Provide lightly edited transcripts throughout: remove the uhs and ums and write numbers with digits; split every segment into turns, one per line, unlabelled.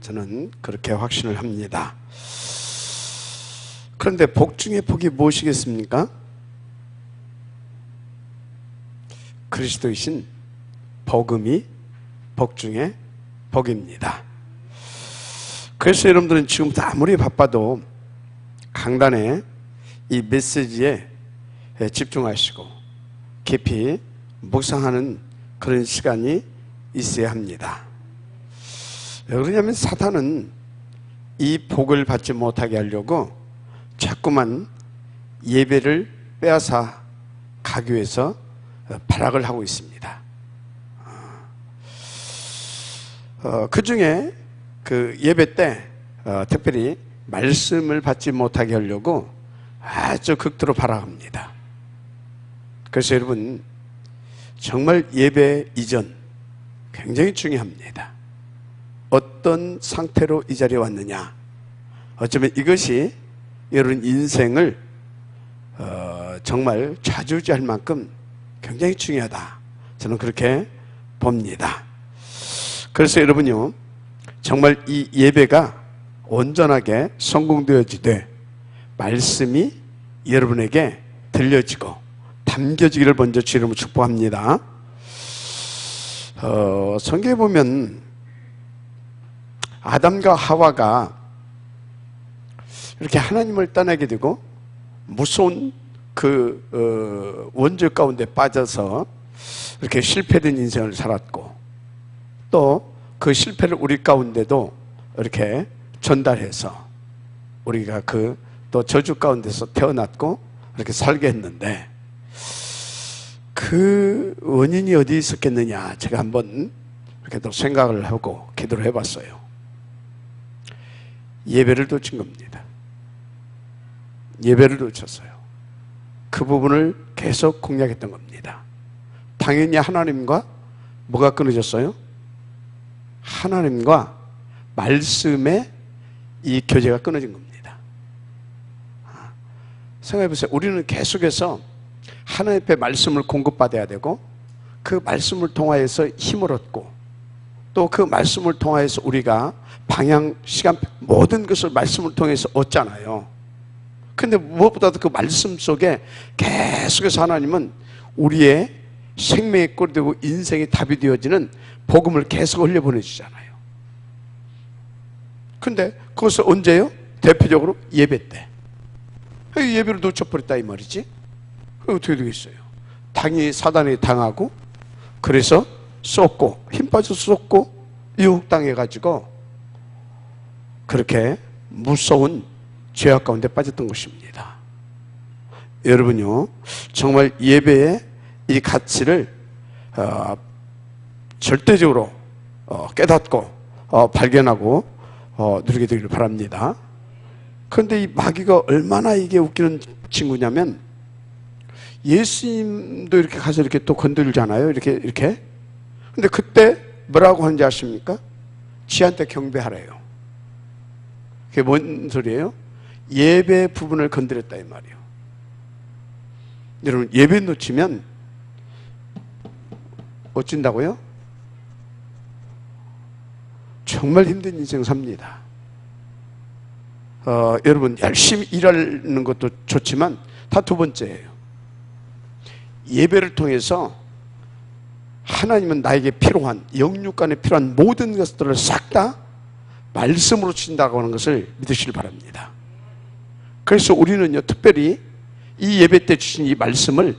저는 그렇게 확신을 합니다. 그런데 복 중에 복이 무엇이겠습니까? 그리스도이신 복음이 복 중에 복입니다. 그래서 여러분들은 지금부터 아무리 바빠도 강단에 이 메시지에 집중하시고 깊이 묵상하는 그런 시간이 있어야 합니다. 왜 그러냐면 사탄은 이 복을 받지 못하게 하려고 자꾸만 예배를 빼앗아 가기 위해서 발악을 하고 있습니다. 그 중에 그 예배 때 특별히 말씀을 받지 못하게 하려고 아주 극도로 발악합니다. 그래서 여러분 정말 예배 이전 굉장히 중요합니다. 어떤 상태로 이 자리에 왔느냐, 어쩌면 이것이 여러분 인생을 정말 좌지우지할 만큼 굉장히 중요하다, 저는 그렇게 봅니다. 그래서 여러분요 정말 이 예배가 온전하게 성공되어지되 말씀이 여러분에게 들려지고 담겨지기를 먼저 주 이름으로 축복합니다. 성경에 보면 아담과 하와가 이렇게 하나님을 떠나게 되고 무서운 그 원죄 가운데 빠져서 이렇게 실패된 인생을 살았고, 또 그 실패를 우리 가운데도 이렇게 전달해서 우리가 그 또 저주 가운데서 태어났고 이렇게 살게 했는데, 그 원인이 어디 있었겠느냐, 제가 한번 이렇게 또 생각을 하고 기도를 해봤어요. 예배를 놓친 겁니다. 예배를 놓쳤어요. 그 부분을 계속 공략했던 겁니다. 당연히 하나님과 뭐가 끊어졌어요? 하나님과 말씀의 이 교제가 끊어진 겁니다. 생각해보세요. 우리는 계속해서 하나님 앞에 말씀을 공급받아야 되고, 그 말씀을 통하여서 힘을 얻고, 또 그 말씀을 통하여서 우리가 방향, 시간, 모든 것을 말씀을 통해서 얻잖아요. 근데 무엇보다도 그 말씀 속에 계속해서 하나님은 우리의 생명의 꼴이 되고 인생의 답이 되어지는 복음을 계속 흘려보내주잖아요. 근데 그것을 언제요? 대표적으로 예배 때. 예배를 놓쳐버렸다 이 말이지. 어떻게 되겠어요? 당연히 사단이 당하고, 그래서 쏟고 힘 빠져서 쏟고 유혹당해가지고 그렇게 무서운 죄악 가운데 빠졌던 것입니다. 여러분요 정말 예배의 이 가치를 절대적으로 깨닫고 발견하고 누리게 되기를 바랍니다. 그런데 이 마귀가 얼마나 이게 웃기는 친구냐면, 예수님도 이렇게 가서 이렇게 또 건들잖아요. 이렇게. 근데 그때 뭐라고 하는지 아십니까? 지한테 경배하래요. 그게 뭔 소리예요? 예배 부분을 건드렸다 이 말이에요. 여러분 예배 놓치면 어쩐다고요? 정말 힘든 인생 삽니다. 여러분 열심히 일하는 것도 좋지만 다 두 번째예요. 예배를 통해서 하나님은 나에게 필요한, 영육간에 필요한 모든 것들을 싹 다 말씀으로 주신다고 하는 것을 믿으시길 바랍니다. 그래서 우리는요 특별히 이 예배 때 주신 이 말씀을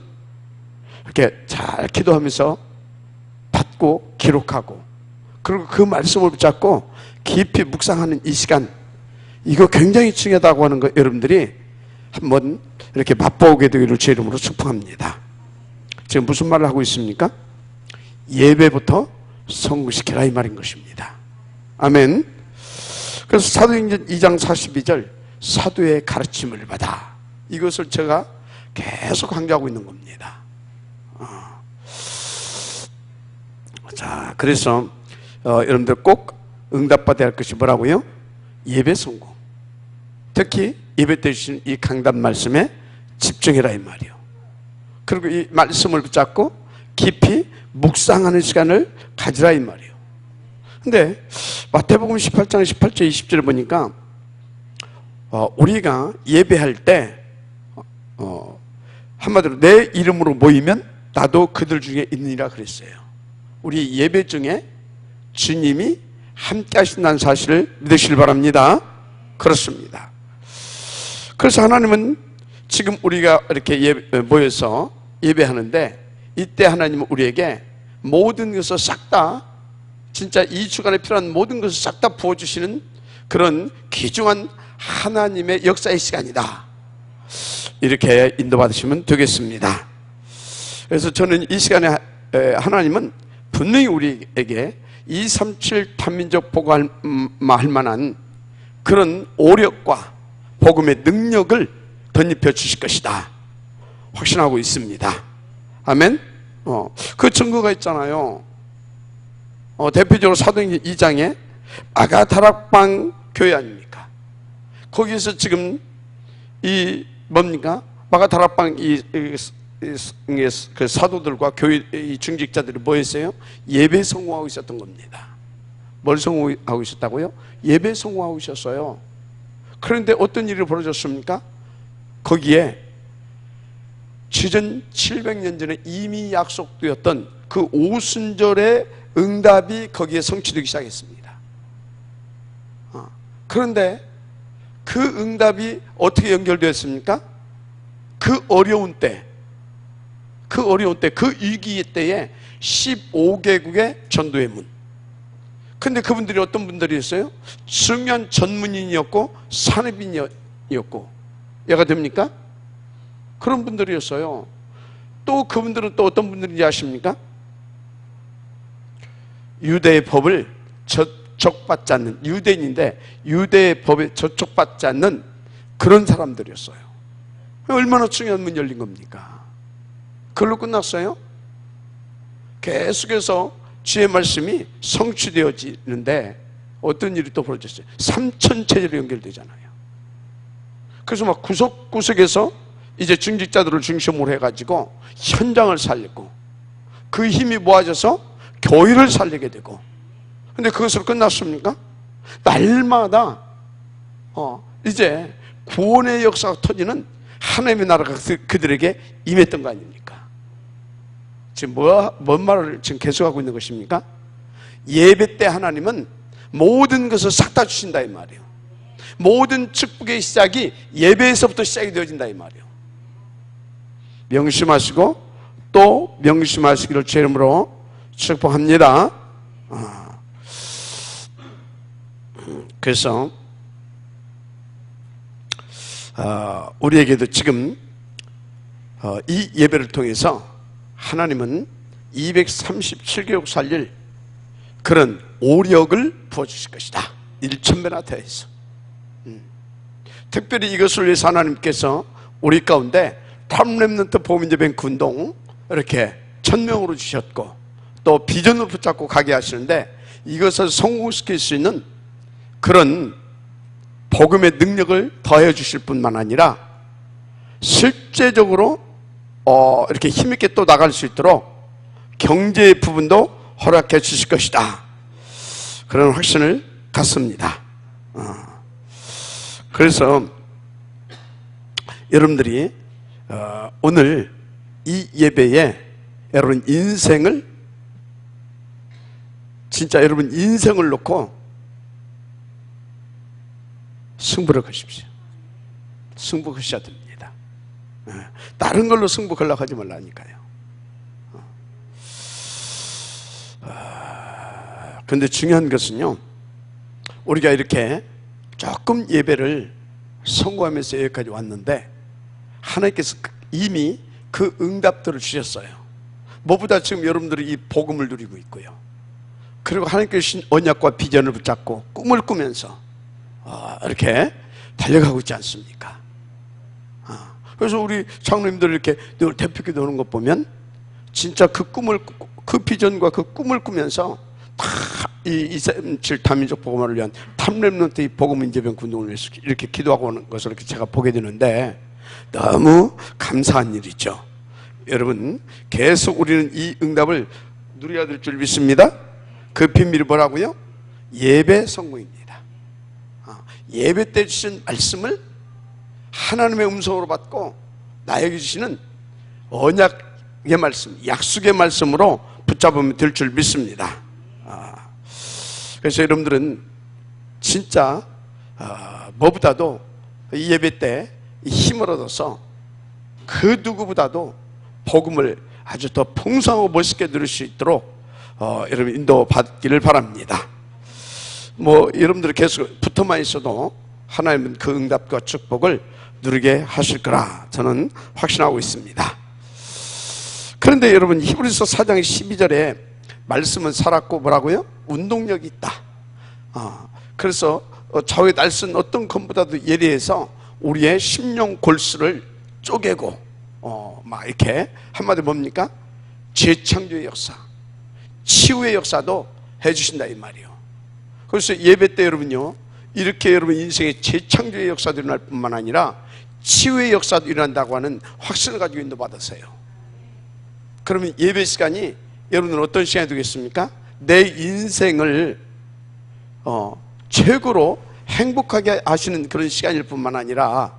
이렇게 잘 기도하면서 받고 기록하고, 그리고 그 말씀을 붙잡고 깊이 묵상하는 이 시간, 이거 굉장히 중요하다고 하는 거 여러분들이 한번 이렇게 맛보게 되기를 제 이름으로 축복합니다. 지금 무슨 말을 하고 있습니까? 예배부터 성공시키라 이 말인 것입니다. 아멘. 그래서 사도행전 2장 42절 사도의 가르침을 받아, 이것을 제가 계속 강조하고 있는 겁니다. 자, 그래서 여러분들 꼭 응답받아야 할 것이 뭐라고요? 예배 성공. 특히 예배 때 주신 이 강단 말씀에 집중해라 이 말이요. 그리고 이 말씀을 붙잡고 깊이 묵상하는 시간을 가지라 이 말이요. 근데 마태복음 18장 18절 20절을 보니까 우리가 예배할 때 한마디로 내 이름으로 모이면 나도 그들 중에 있느니라 그랬어요. 우리 예배 중에 주님이 함께 하신다는 사실을 믿으시길 바랍니다. 그렇습니다. 그래서 하나님은 지금 우리가 이렇게 모여서 예배하는데 이때 하나님은 우리에게 모든 것을 싹 다 진짜 이 주간에 필요한 모든 것을 싹 다 부어주시는 그런 귀중한 하나님의 역사의 시간이다, 이렇게 인도받으시면 되겠습니다. 그래서 저는 이 시간에 하나님은 분명히 우리에게 237 탄민족 복음할 만한 그런 오력과 복음의 능력을 덧입혀 주실 것이다 확신하고 있습니다. 아멘. 그 증거가 있잖아요. 대표적으로 사도행전 2장에 마가다락방 교회 아닙니까? 거기에서 지금 이 뭡니까? 마가다락방 그 사도들과 교회 이 중직자들이 뭐 했어요? 예배 성공하고 있었던 겁니다. 뭘 성공하고 있었다고요? 예배 성공하고 있었어요. 그런데 어떤 일이 벌어졌습니까? 거기에 지전 700년 전에 이미 약속되었던 그 오순절의 응답이 거기에 성취되기 시작했습니다. 그런데 그 응답이 어떻게 연결되었습니까? 그 어려운 때, 그 위기 때에 15개국의 전도의 문. 근데 그분들이 어떤 분들이었어요? 승연 전문인이었고 산업인이었고, 이해가 됩니까? 그런 분들이었어요. 또 그분들은 또 어떤 분들인지 아십니까? 유대의 법을 저촉받지 않는, 유대인인데 유대의 법에 저촉받지 않는 그런 사람들이었어요. 얼마나 중요한 문 열린 겁니까? 그걸로 끝났어요? 계속해서 주의 말씀이 성취되어지는데 어떤 일이 또 벌어졌어요? 삼천체제로 연결되잖아요. 그래서 막 구석구석에서 이제 중직자들을 중심으로 해가지고 현장을 살리고 그 힘이 모아져서 교회를 살리게 되고, 근데 그것으로 끝났습니까? 날마다 이제 구원의 역사가 터지는 하나님의 나라가 그들에게 임했던 거 아닙니까? 지금 뭔 말을 지금 계속하고 있는 것입니까? 예배 때 하나님은 모든 것을 싹 다 주신다 이 말이에요. 모든 축복의 시작이 예배에서부터 시작이 되어진다 이 말이에요. 명심하시고 또 명심하시기를 주의 이름으로 축복합니다. 그래서 우리에게도 지금 이 예배를 통해서 하나님은 237개국 살릴 그런 오력을 부어주실 것이다. 1,000배나 더해서. 특별히 이것을 위해서 하나님께서 우리 가운데 탑렘넌트 보민예배बैंक 운동 이렇게 1000명으로 주셨고, 또 비전을 붙잡고 가게 하시는데 이것을 성공시킬 수 있는 그런 복음의 능력을 더해 주실 뿐만 아니라 실제적으로 이렇게 힘있게 또 나갈 수 있도록 경제의 부분도 허락해 주실 것이다, 그런 확신을 갖습니다. 그래서 여러분들이 오늘 이 예배에 여러분 인생을, 진짜 여러분 인생을 놓고 승부를 거십시오. 승부하셔야 됩니다. 다른 걸로 승부하려고 하지 말라니까요. 그런데 중요한 것은요, 우리가 이렇게 조금 예배를 성공하면서 여기까지 왔는데 하나님께서 이미 그 응답들을 주셨어요. 무엇보다 지금 여러분들이 이 복음을 누리고 있고요, 그리고 하나님께서 주신 언약과 비전을 붙잡고 꿈을 꾸면서 이렇게 달려가고 있지 않습니까? 그래서 우리 장로님들 이렇게 늘 대표기 도는 것 보면 진짜 그 꿈을, 그 비전과 그 꿈을 꾸면서 다 이 237 다민족 복음화를 위한 탑렘넌트 복음인재병 운동을 위해서 이렇게 기도하고 오는 것을 이렇게 제가 보게 되는데 너무 감사한 일이죠. 여러분, 계속 우리는 이 응답을 누려야 될 줄 믿습니다. 그 비밀이 뭐라고요? 예배 성공입니다. 예배 때 주신 말씀을 하나님의 음성으로 받고 나에게 주시는 언약의 말씀, 약속의 말씀으로 붙잡으면 될 줄 믿습니다. 그래서 여러분들은 진짜 뭐보다도 이 예배 때 힘을 얻어서 그 누구보다도 복음을 아주 더 풍성하고 멋있게 누릴 수 있도록 여러분 인도받기를 바랍니다. 여러분들이 계속 붙어만 있어도 하나님은 그 응답과 축복을 누리게 하실 거라 저는 확신하고 있습니다. 그런데 여러분 히브리서 4장 12절에 말씀은 살았고 뭐라고요? 운동력이 있다. 그래서 좌우에 날선 어떤 검보다도 예리해서 우리의 심령 골수를 쪼개고 막 이렇게 한마디 뭡니까? 재창조의 역사, 치유의 역사도 해주신다 이 말이에요. 그래서 예배 때 여러분요, 이렇게 여러분 인생의 재창조의 역사도 일어날 뿐만 아니라 치유의 역사도 일어난다고 하는 확신을 가지고 인도받았어요. 그러면 예배 시간이 여러분은 어떤 시간이 되겠습니까? 내 인생을 최고로 행복하게 하시는 그런 시간일 뿐만 아니라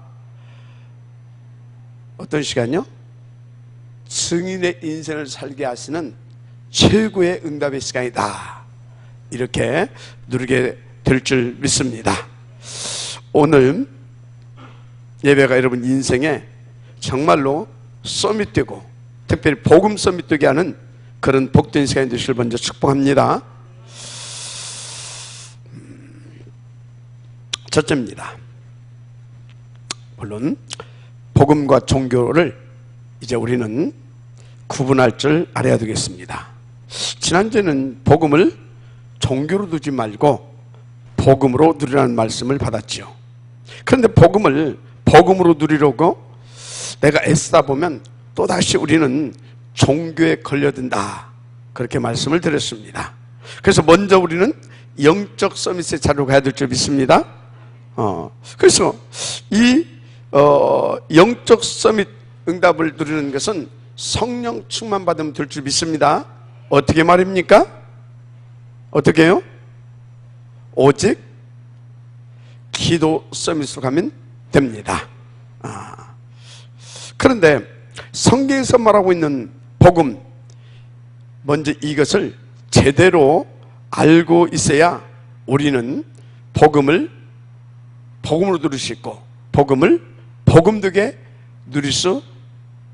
어떤 시간이요? 증인의 인생을 살게 하시는 최고의 응답의 시간이다. 이렇게 누리게 될 줄 믿습니다. 오늘 예배가 여러분 인생에 정말로 서밋되고 특별히 복음 서밋되게 하는 그런 복된 시간이 되시길 먼저 축복합니다. 첫째입니다. 물론 복음과 종교를 이제 우리는 구분할 줄 알아야 되겠습니다. 지난주에는 복음을 종교로 두지 말고 복음으로 누리라는 말씀을 받았죠. 그런데 복음을 복음으로 누리려고 내가 애쓰다 보면 또다시 우리는 종교에 걸려든다, 그렇게 말씀을 드렸습니다. 그래서 먼저 우리는 영적 서밋의 자리로 가야 될 줄 믿습니다. 그래서 이 영적 서밋 응답을 누리는 것은 성령 충만 받으면 될 줄 믿습니다. 어떻게 말입니까? 어떻게 해요? 오직 기도 서밋으로 가면 됩니다. 그런데 성경에서 말하고 있는 복음, 먼저 이것을 제대로 알고 있어야 우리는 복음으로 누릴 수 있고 복음을 복음되게 누릴 수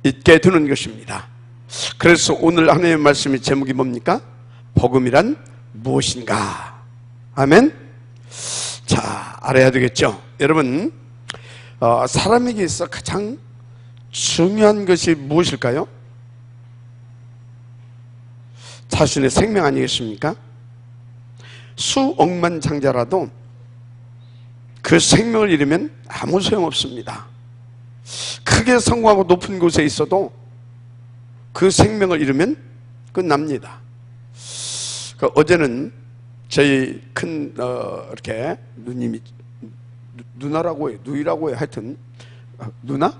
있게 되는 것입니다. 그래서 오늘 하나님의 말씀의 제목이 뭡니까? 복음이란 무엇인가? 아멘. 자, 알아야 되겠죠. 여러분, 사람에게 있어 가장 중요한 것이 무엇일까요? 자신의 생명 아니겠습니까? 수억만 장자라도 그 생명을 잃으면 아무 소용없습니다. 크게 성공하고 높은 곳에 있어도 그 생명을 잃으면 끝납니다. 어제는 저희 큰 이렇게 누님이 누나라고 해요, 누이라고 해요, 하여튼 누나?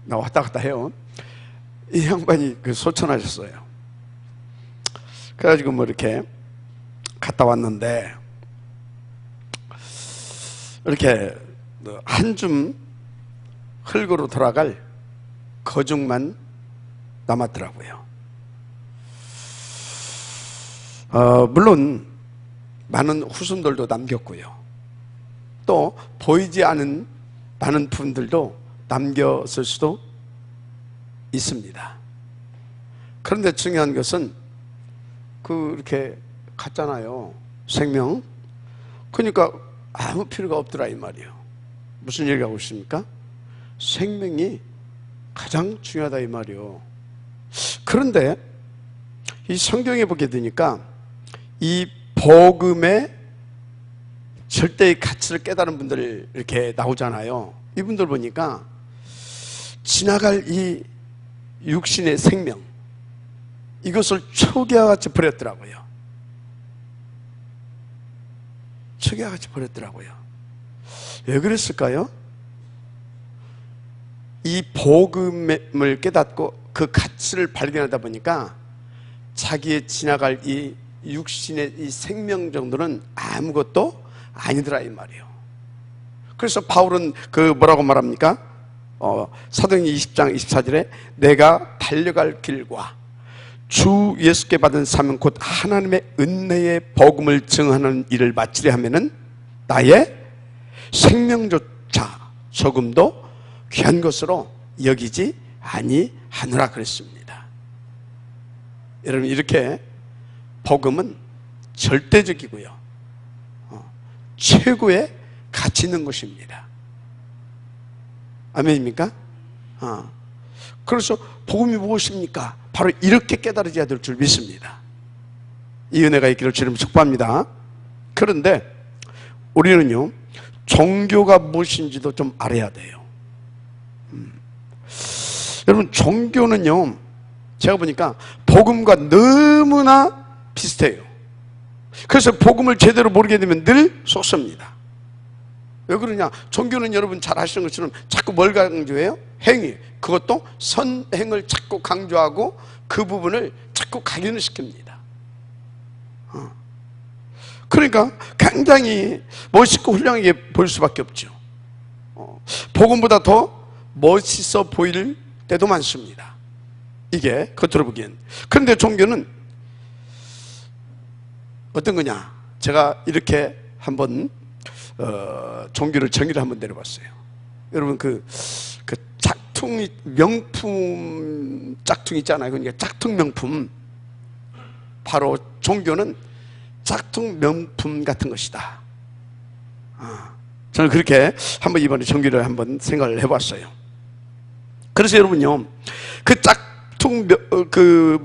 나 왔다 갔다 해요. 이 양반이 소천하셨어요. 그래가지고 이렇게 갔다 왔는데 이렇게 한 줌 흙으로 돌아갈 거중만 남았더라고요. 물론 많은 후손들도 남겼고요, 또 보이지 않은 많은 분들도 남겼을 수도 있습니다. 그런데 중요한 것은 이렇게 갔잖아요, 생명. 그러니까 아무 필요가 없더라 이 말이에요. 무슨 얘기하고 있습니까? 생명이 가장 중요하다 이 말이에요. 그런데 이 성경에 보게 되니까 이 복음의 절대의 가치를 깨달은 분들 이렇게 나오잖아요. 이분들 보니까 지나갈 이 육신의 생명, 이것을 초기와 같이 버렸더라고요. 초기와 같이 버렸더라고요. 왜 그랬을까요? 이 복음을 깨닫고 그 가치를 발견하다 보니까 자기의 지나갈 이 육신의 이 생명 정도는 아무것도 아니더라 이 말이에요. 그래서 바울은 그 뭐라고 말합니까? 사도행전 20장 24절에 내가 달려갈 길과 주 예수께 받은 사명 곧 하나님의 은혜의 복음을 증하는 일을 마치려 하면은 나의 생명조차 조금도 귀한 것으로 여기지 아니하노라 그랬습니다. 여러분, 이렇게 복음은 절대적이고요, 최고의 가치 있는 것입니다. 아멘입니까? 그래서 복음이 무엇입니까? 바로 이렇게 깨달아져야 될 줄 믿습니다. 이 은혜가 있기를 주님 축복합니다. 그런데 우리는요, 종교가 무엇인지도 좀 알아야 돼요. 여러분, 종교는요, 제가 보니까 복음과 너무나 비슷해요. 그래서 복음을 제대로 모르게 되면 늘 속습니다. 왜 그러냐? 종교는 여러분 잘 아시는 것처럼 자꾸 뭘 강조해요? 행위. 그것도 선행을 자꾸 강조하고 그 부분을 자꾸 각인을 시킵니다. 그러니까 굉장히 멋있고 훌륭하게 보일 수밖에 없죠. 복음보다 더 멋있어 보일 때도 많습니다. 이게 겉으로 보기엔. 그런데 종교는 어떤 거냐? 제가 이렇게 한번 종교를 정의를 한번 내려봤어요. 여러분, 그 짝퉁이, 명품 짝퉁 있잖아요. 그러니까 짝퉁 명품, 바로 종교는 짝퉁 명품 같은 것이다. 저는 그렇게 한번 이번에 종교를 한번 생각을 해봤어요. 그래서 여러분요, 그 짝퉁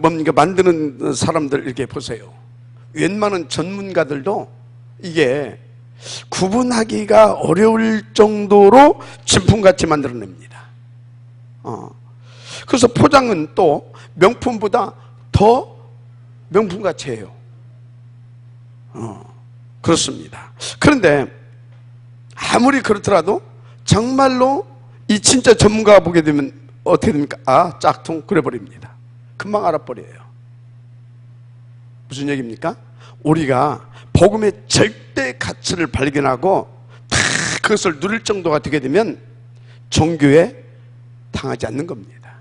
뭡니까 만드는 사람들 이렇게 보세요. 웬만한 전문가들도 이게 구분하기가 어려울 정도로 진품같이 만들어냅니다. 그래서 포장은 또 명품보다 더 명품같이 해요. 그렇습니다. 그런데 아무리 그렇더라도 정말로 이 진짜 전문가가 보게 되면 어떻게 됩니까? 아, 짝퉁 그래버립니다. 금방 알아버려요. 무슨 얘기입니까? 우리가 복음의 절대 가치를 발견하고 다 그것을 누릴 정도가 되게 되면 종교에 당하지 않는 겁니다.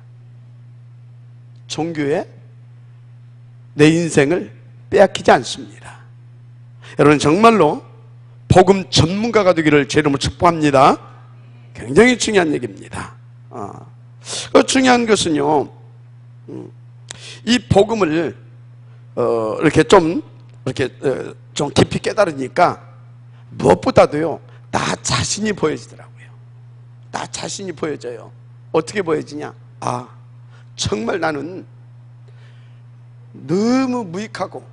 종교에 내 인생을 빼앗기지 않습니다. 여러분, 정말로 복음 전문가가 되기를 제 이름으로 축복합니다. 굉장히 중요한 얘기입니다. 중요한 것은요, 이 복음을 이렇게 좀 깊이 깨달으니까 무엇보다도요, 나 자신이 보여지더라고요. 나 자신이 보여져요. 어떻게 보여지냐? 아, 정말 나는 너무 무익하고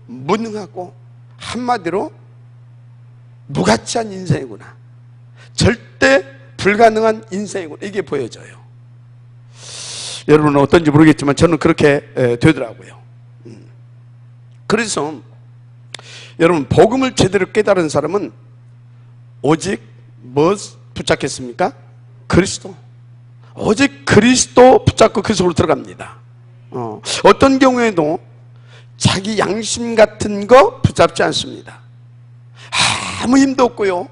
무능하고 한마디로 무가치한 인생이구나. 절대 불가능한 인생이구나. 이게 보여져요. 여러분은 어떤지 모르겠지만 저는 그렇게 되더라고요. 그래서 여러분, 복음을 제대로 깨달은 사람은 오직 뭐 붙잡겠습니까? 그리스도. 오직 그리스도 붙잡고 그 속으로 들어갑니다. 어떤 경우에도 자기 양심 같은 거 붙잡지 않습니다. 아무 힘도 없고요,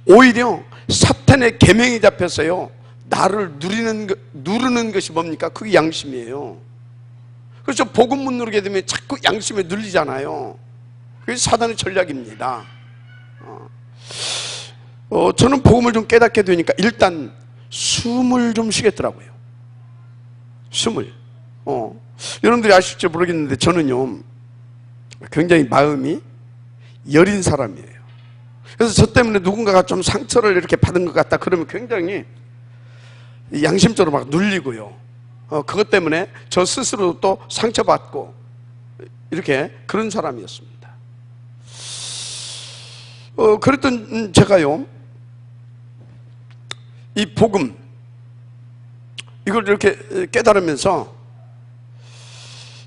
오히려 사탄의 계명이 잡혀서요, 나를 누르는 것이 뭡니까? 그게 양심이에요. 그래서 복음 못 누르게 되면 자꾸 양심에 눌리잖아요. 그게 사단의 전략입니다. 저는 복음을 좀 깨닫게 되니까 일단 숨을 좀 쉬겠더라고요. 숨을. 여러분들이 아실지 모르겠는데 저는요, 굉장히 마음이 여린 사람이에요. 그래서 저 때문에 누군가가 좀 상처를 이렇게 받은 것 같다 그러면 굉장히 양심적으로 막 눌리고요, 그것 때문에 저 스스로 또 상처받고 이렇게 그런 사람이었습니다. 그랬던 제가요, 이 복음 이걸 이렇게 깨달으면서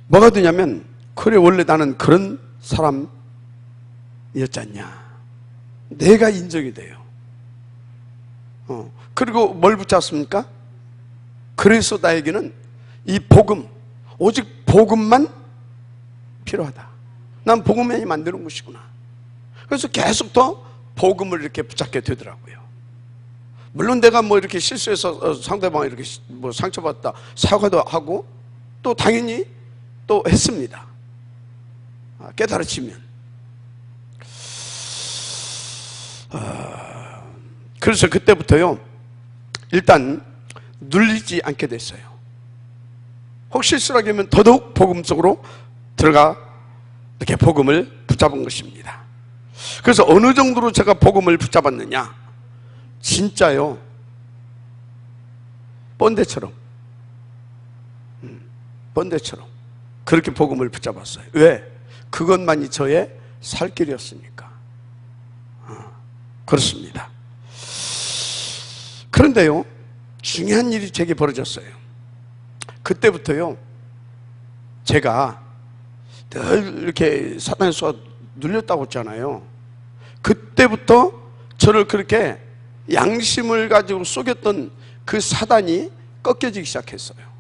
뭐가 되냐면, 그래 원래 나는 그런 사람이었지 않냐, 내가 인정이 돼요. 그리고 뭘 붙잡습니까? 그래서 나에게는 이 복음, 오직 복음만 필요하다. 난 복음만이 만드는 것이구나. 그래서 계속 더 복음을 이렇게 붙잡게 되더라고요. 물론 내가 뭐 이렇게 실수해서 상대방이 이렇게 뭐 상처받았다 사과도 하고 또 당연히 또 했습니다. 깨달아지면. 그래서 그때부터요, 일단 눌리지 않게 됐어요. 혹시 실수를 하면 더더욱 복음 속으로 들어가 이렇게 복음을 붙잡은 것입니다. 그래서 어느 정도로 제가 복음을 붙잡았느냐, 진짜요, 번데처럼 그렇게 복음을 붙잡았어요. 왜? 그것만이 저의 살 길이었으니까. 그렇습니다. 그런데요, 중요한 일이 제게 벌어졌어요. 그때부터요, 제가 늘 이렇게 사탄의 수가 눌렸다고 했잖아요. 그때부터 저를 그렇게 양심을 가지고 속였던 그 사단이 꺾여지기 시작했어요.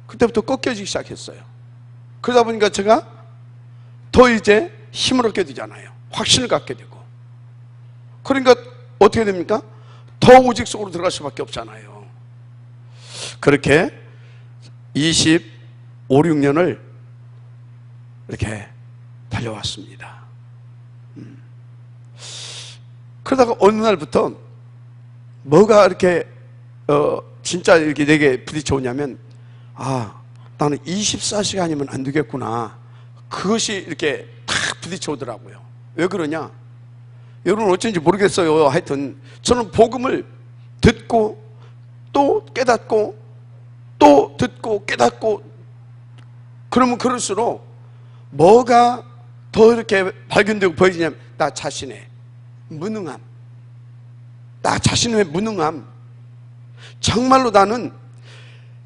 그때부터 꺾여지기 시작했어요. 그러다 보니까 제가 더 이제 힘을 얻게 되잖아요. 확신을 갖게 되고. 그러니까 어떻게 됩니까? 더 오직 속으로 들어갈 수밖에 없잖아요. 그렇게 25, 6년을 이렇게 달려왔습니다. 그러다가 어느 날부터 뭐가 이렇게 진짜 이렇게 내게 부딪혀오냐면, 나는 24시간이면 안 되겠구나. 그것이 이렇게 탁 부딪혀오더라고요. 왜 그러냐? 여러분 어쩐지 모르겠어요. 하여튼 저는 복음을 듣고 또 깨닫고 또 듣고 깨닫고, 그러면 그럴수록 뭐가 더 이렇게 발견되고 보여지냐면 나 자신의 무능함, 나 자신의 무능함, 정말로 나는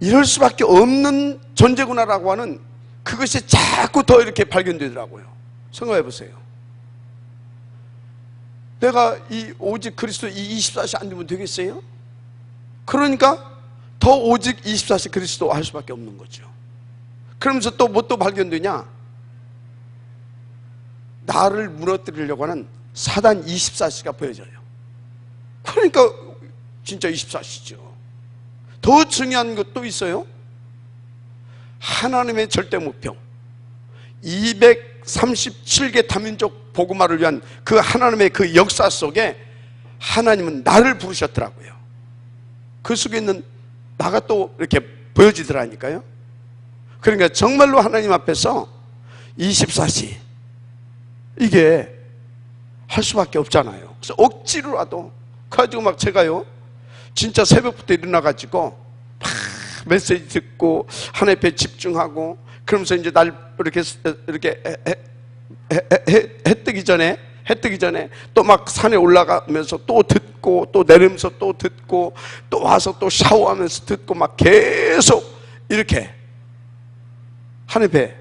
이럴 수밖에 없는 존재구나라고 하는 그것이 자꾸 더 이렇게 발견되더라고요. 생각해 보세요. 내가 이 오직 그리스도 이 24시 안 되면 되겠어요? 그러니까 더 오직 24시 그리스도 할 수밖에 없는 거죠. 그러면서 또 뭐 또 발견되냐? 나를 무너뜨리려고 하는 사단 24시가 보여져요. 그러니까 진짜 24시죠. 더 중요한 것도 있어요. 하나님의 절대 목표, 237개 다민족 복음화를 위한 그 하나님의 그 역사 속에 하나님은 나를 부르셨더라고요. 그 속에 있는 나가 또 이렇게 보여지더라니까요. 그러니까 정말로 하나님 앞에서 24시 이게 할 수밖에 없잖아요. 그래서 억지로라도 그래가지고 막 제가요 진짜 새벽부터 일어나가지고 막 메시지 듣고 하나님 앞에 집중하고, 그러면서 이제 날 이렇게 해 뜨기 전에 또 막 산에 올라가면서 또 듣고 또 내리면서 또 듣고 또 와서 또 샤워하면서 듣고 막 계속 이렇게 하나님 앞에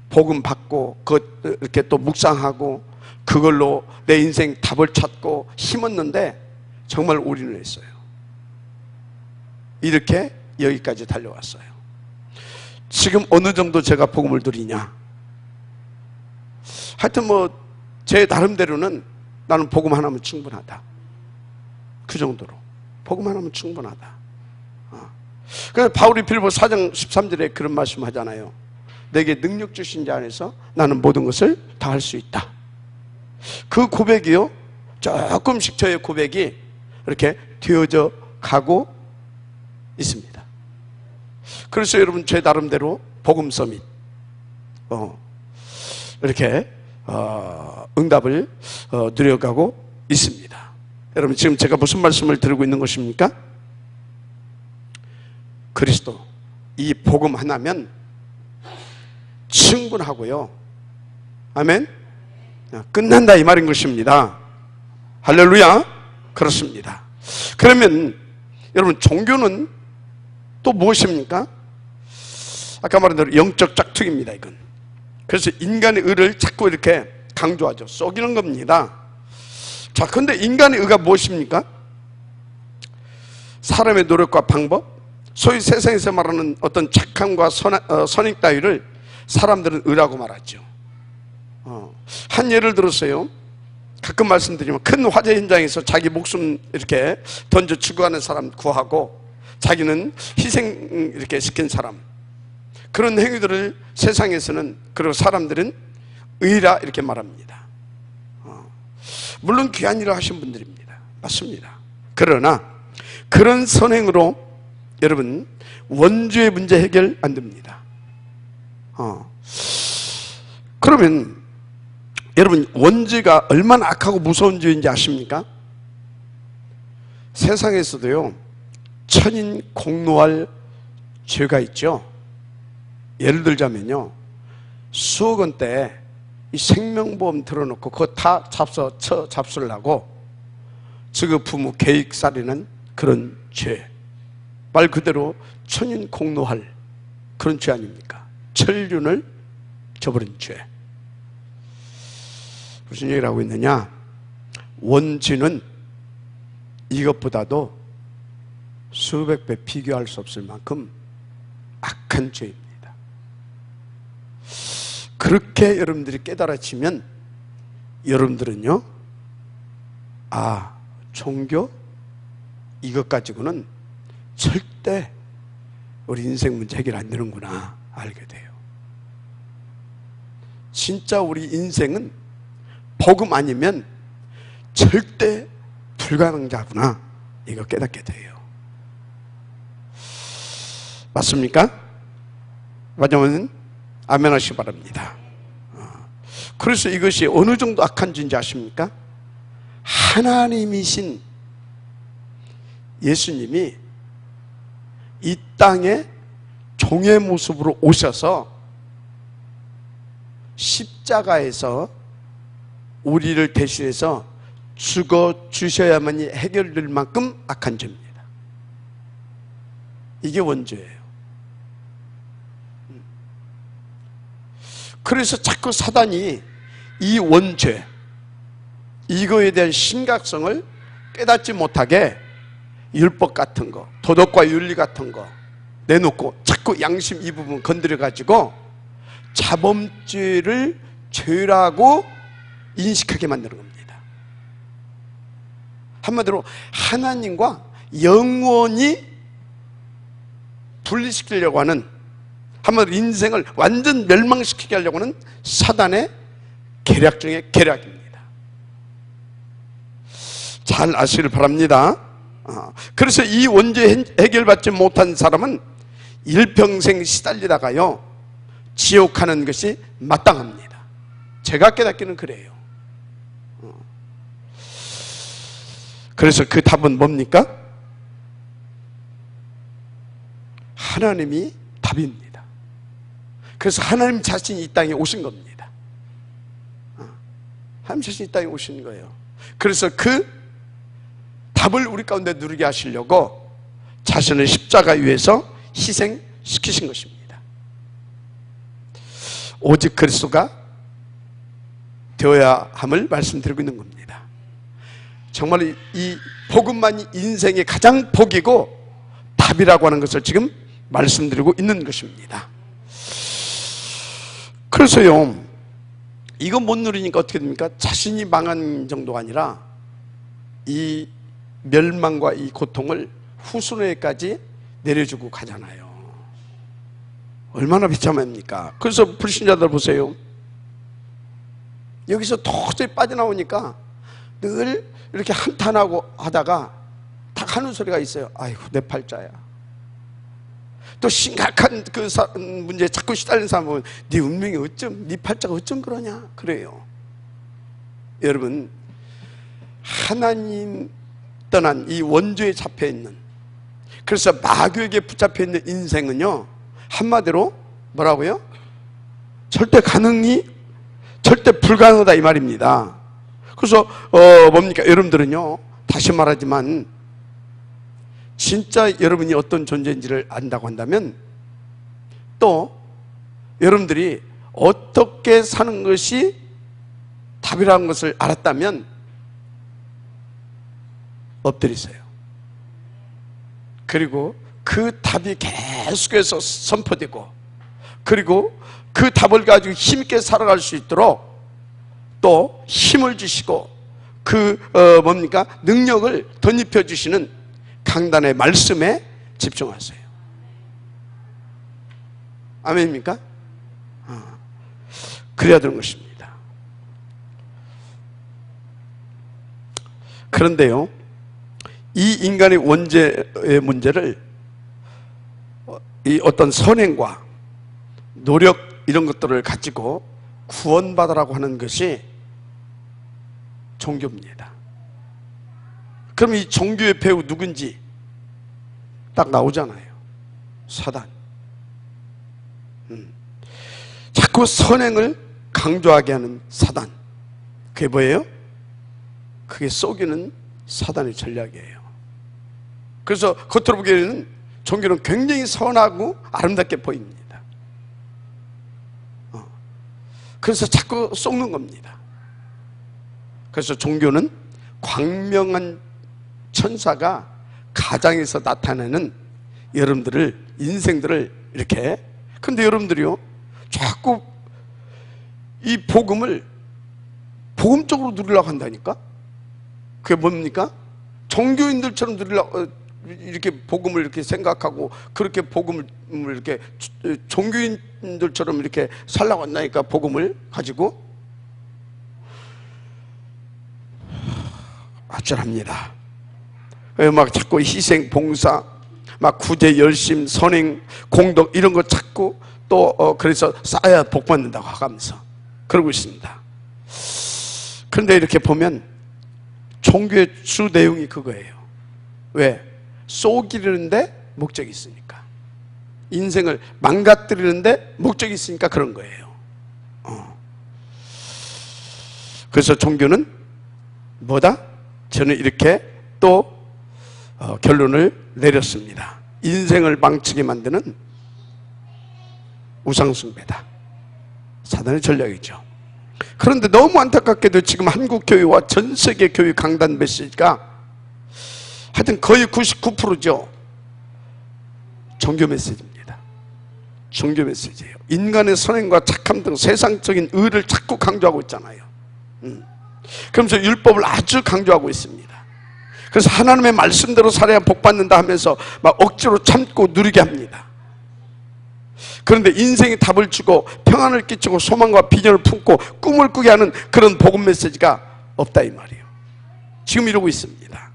복음 받고 그 이렇게 또 묵상하고 그걸로 내 인생 답을 찾고 힘었는데 정말 올인을 했어요. 이렇게 여기까지 달려왔어요. 지금 어느 정도 제가 복음을 누리냐? 하여튼 뭐 제 나름대로는 나는 복음 하나면 충분하다. 그 정도로 복음 하나면 충분하다. 그래서 바울이 빌립보 4장 13절에 그런 말씀 하잖아요. 내게 능력 주신 자 안에서 나는 모든 것을 다 할 수 있다. 그 고백이요, 조금씩 저의 고백이 이렇게 되어져 가고 있습니다. 그래서 여러분 제 나름대로 복음 서밋 이렇게 응답을 누려가고 있습니다. 여러분 지금 제가 무슨 말씀을 드리고 있는 것입니까? 그리스도 이 복음 하나면 충분하고요. 아멘. 끝난다 이 말인 것입니다. 할렐루야. 그렇습니다. 그러면 여러분 종교는 또 무엇입니까? 아까 말한 대로 영적 짝퉁입니다. 이건. 그래서 인간의 의를 자꾸 이렇게 강조하죠. 속이는 겁니다. 자, 근데 인간의 의가 무엇입니까? 사람의 노력과 방법, 소위 세상에서 말하는 어떤 착함과 선행 따위를 사람들은 의라고 말하죠. 한 예를 들었어요. 가끔 말씀드리면 큰 화재 현장에서 자기 목숨 이렇게 던져 추구하는 사람 구하고 자기는 희생 이렇게 시킨 사람, 그런 행위들을 세상에서는, 그리고 사람들은 의라 이렇게 말합니다. 물론 귀한 일을 하신 분들입니다. 맞습니다. 그러나 그런 선행으로 여러분 원죄의 문제 해결 안 됩니다. 그러면 여러분 원죄가 얼마나 악하고 무서운 죄인지 아십니까? 세상에서도요 천인 공노할 죄가 있죠. 예를 들자면요, 수억 원대 이 생명보험 들어놓고 그거 다 잡수를 하고 지그 부모 계획살이는 그런 죄, 말 그대로 천인 공노할 그런 죄 아닙니까? 천륜을 저버린 죄. 무슨 얘기를 하고 있느냐? 원죄는 이것보다도 수백 배 비교할 수 없을 만큼 악한 죄입니다. 그렇게 여러분들이 깨달아지면 여러분들은요, 종교 이것 가지고는 절대 우리 인생 문제 해결 안 되는구나 알게 돼요. 진짜 우리 인생은 복음 아니면 절대 불가능자구나, 이거 깨닫게 돼요. 맞습니까? 맞으면 아멘 하시기 바랍니다. 그래서 이것이 어느 정도 악한 죄인지 아십니까? 하나님이신 예수님이 이 땅에 종의 모습으로 오셔서 십자가에서 우리를 대신해서 죽어 주셔야만이 해결될 만큼 악한 죄입니다. 이게 원죄예요. 그래서 자꾸 사단이 이 원죄, 이거에 대한 심각성을 깨닫지 못하게 율법 같은 거, 도덕과 윤리 같은 거 내놓고 자꾸 양심 이 부분 건드려 가지고 자범죄를 죄라고 인식하게 만드는 겁니다. 한마디로 하나님과 영원히 분리시키려고 하는, 한마디로 인생을 완전 멸망시키게 하려고 하는 사단의 계략 중에 계략입니다. 잘 아시길 바랍니다. 그래서 이 원죄 해결받지 못한 사람은 일평생 시달리다가요 지옥 가는 것이 마땅합니다. 제가 깨닫기는 그래요. 그래서 그 답은 뭡니까? 하나님이 답입니다. 그래서 하나님 자신이 이 땅에 오신 겁니다. 하나님 자신이 이 땅에 오신 거예요. 그래서 그 답을 우리 가운데 누리게 하시려고 자신을 십자가 위에서 희생시키신 것입니다. 오직 그리스도가 되어야 함을 말씀드리고 있는 겁니다. 정말 이 복음만이 인생의 가장 복이고 답이라고 하는 것을 지금 말씀드리고 있는 것입니다. 그래서요, 이거 못 누리니까 어떻게 됩니까? 자신이 망한 정도가 아니라 이 멸망과 이 고통을 후손에게까지 내려주고 가잖아요. 얼마나 비참합니까? 그래서 불신자들 보세요. 여기서 도저히 빠져나오니까 늘 이렇게 한탄하고 하다가 딱 하는 소리가 있어요. 아이고 내 팔자야. 또 심각한 그 문제에 자꾸 시달리는 사람 보면 네 운명이 어쩜, 네 팔자가 어쩜 그러냐 그래요. 여러분, 하나님 떠난 이 원죄에 잡혀있는, 그래서 마귀에게 붙잡혀있는 인생은요 한마디로 뭐라고요? 절대 불가능하다 이 말입니다. 그래서 뭡니까? 여러분들은요, 다시 말하지만 진짜 여러분이 어떤 존재인지를 안다고 한다면, 또 여러분들이 어떻게 사는 것이 답이라는 것을 알았다면 엎드리세요. 그리고 그 답이 계속해서 선포되고, 그리고 그 답을 가지고 힘있게 살아갈 수 있도록 또 힘을 주시고 그 능력을 덧입혀 주시는 강단의 말씀에 집중하세요. 아멘입니까? 그래야 되는 것입니다. 그런데요, 이 인간의 원죄의 문제를 이 어떤 선행과 노력 이런 것들을 가지고 구원받으라고 하는 것이 종교입니다. 그럼 이 종교의 배우 누군지 딱 나오잖아요. 사단. 자꾸 선행을 강조하게 하는 사단. 그게 뭐예요? 그게 속이는 사단의 전략이에요. 그래서 겉으로 보기에는 종교는 굉장히 선하고 아름답게 보입니다. 그래서 자꾸 속는 겁니다. 그래서 종교는 광명한 천사가 가장에서 나타내는 여러분들을, 인생들을 이렇게. 근데 여러분들이요, 자꾸 이 복음을 복음 쪽으로 누리려고 한다니까? 그게 뭡니까? 종교인들처럼 누리려고, 이렇게 복음을 이렇게 생각하고, 그렇게 복음을 이렇게 종교인들처럼 이렇게 살라고 한다니까, 복음을 가지고. 아찔합니다. 막 자꾸 희생, 봉사, 막 구제, 열심, 선행, 공덕 이런 거 자꾸 또 그래서 쌓아야 복 받는다고 하면서 그러고 있습니다. 그런데 이렇게 보면 종교의 주 내용이 그거예요. 왜? 속이려는데 목적이 있으니까. 인생을 망가뜨리는데 목적이 있으니까 그런 거예요. 그래서 종교는 뭐다? 저는 이렇게 또 결론을 내렸습니다. 인생을 망치게 만드는 우상숭배다. 사단의 전략이죠. 그런데 너무 안타깝게도 지금 한국 교회와 전 세계 교회 강단 메시지가 하여튼 거의 99%죠. 종교 메시지입니다. 종교 메시지예요. 인간의 선행과 착함 등 세상적인 의를 자꾸 강조하고 있잖아요. 그러면서 율법을 아주 강조하고 있습니다. 그래서 하나님의 말씀대로 살아야 복 받는다 하면서 막 억지로 참고 누리게 합니다. 그런데 인생의 답을 주고 평안을 끼치고 소망과 비전을 품고 꿈을 꾸게 하는 그런 복음 메시지가 없다 이 말이에요. 지금 이러고 있습니다.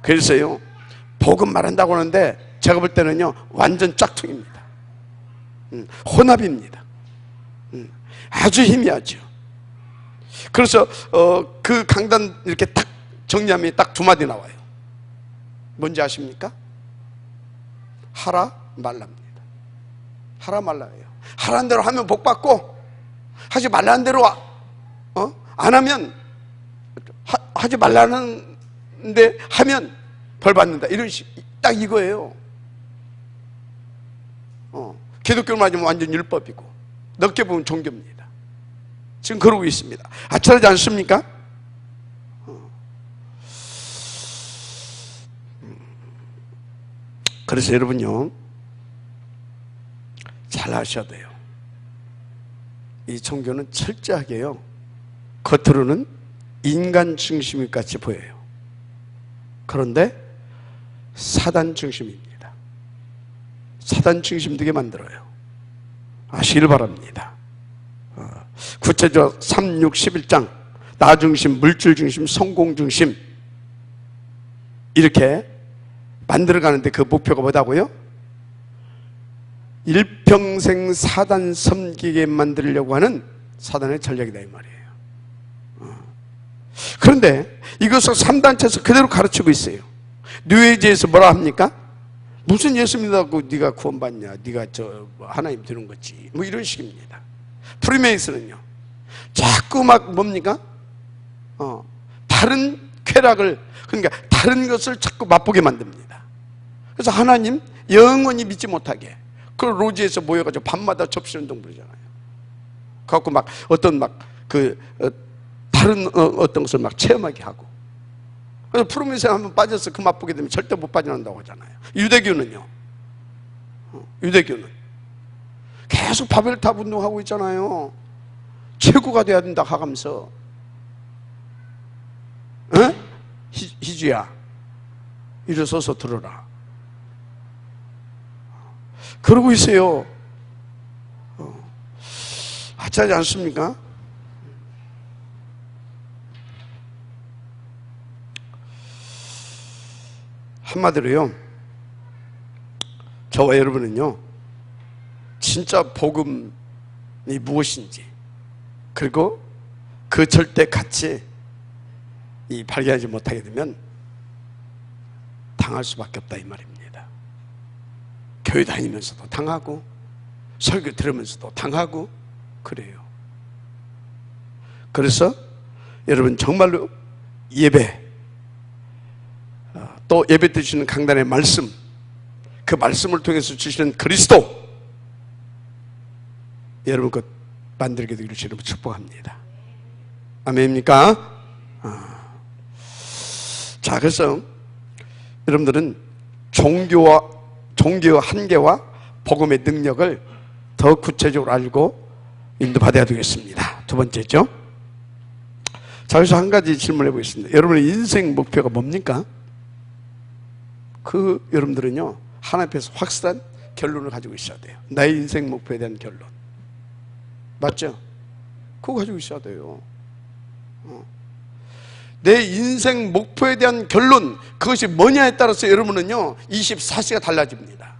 그래서요, 복음 말한다고 하는데 제가 볼 때는요, 완전 짝퉁입니다. 혼합입니다. 아주 희미하죠. 그래서 그 강단 이렇게 딱 정리하면 딱 두 마디 나와요. 뭔지 아십니까? 하라 말랍니다. 하라 말라예요. 하라는 대로 하면 복 받고, 하지 말라는 대로 안 하면, 하지 말라는데 하면 벌 받는다. 이런 식, 딱 이거예요. 기독교를 맞으면 완전 율법이고, 넓게 보면 종교입니다. 지금 그러고 있습니다. 아찔하지 않습니까? 그래서 여러분요, 잘 아셔야 돼요. 이 종교는 철저하게요, 겉으로는 인간 중심이 같이 보여요. 그런데 사단 중심입니다. 사단 중심 되게 만들어요. 아시길 바랍니다. 구체적으로 3, 6, 11장 나 중심, 물질 중심, 성공 중심 이렇게 만들어가는데 그 목표가 뭐다고요? 일평생 사단 섬기게 만들려고 하는 사단의 전략이다 이 말이에요. 그런데 이것을 3단체에서 그대로 가르치고 있어요. 뉴에이지에서 뭐라 합니까? 무슨 예수 믿다고 네가 구원받냐, 네가 저 하나님 되는 거지, 뭐 이런 식입니다. 프리메이슨은요, 자꾸 막 뭡니까? 다른 쾌락을, 그러니까 다른 것을 자꾸 맛보게 만듭니다. 그래서 하나님 영원히 믿지 못하게, 그 로지에서 모여가지고 밤마다 접시운동 부르잖아요. 그래갖고 막 어떤 막 다른 어떤 것을 막 체험하게 하고. 그래서 프로미스에 한번 빠져서 그 맛보게 되면 절대 못 빠져난다고 하잖아요. 유대교는요. 유대교는 계속 바벨탑 운동하고 있잖아요. 최고가 돼야 된다 하면서. 어? 희주야, 일어서서 들어라. 그러고 있어요. 하지 않습니까? 한마디로요, 저와 여러분은요, 진짜 복음이 무엇인지, 그리고 그 절대 가치 발견하지 못하게 되면 당할 수밖에 없다 이 말입니다. 교회 다니면서도 당하고 설교 들으면서도 당하고 그래요. 그래서 여러분 정말로 예배, 또 예배 때 주시는 강단의 말씀, 그 말씀을 통해서 주시는 그리스도, 여러분 것 만들게 되기를 주님으로 축복합니다. 아멘입니까? 자, 그래서 여러분들은 종교의 한계와 복음의 능력을 더 구체적으로 알고 인도받아야 되겠습니다. 두 번째죠. 자, 그래서 한 가지 질문해 보겠습니다. 여러분의 인생 목표가 뭡니까? 여러분들은요, 하나님 앞에서 확실한 결론을 가지고 있어야 돼요. 나의 인생 목표에 대한 결론. 맞죠? 그거 가지고 있어야 돼요. 내 인생 목표에 대한 결론, 그것이 뭐냐에 따라서 여러분은요 24시가 달라집니다.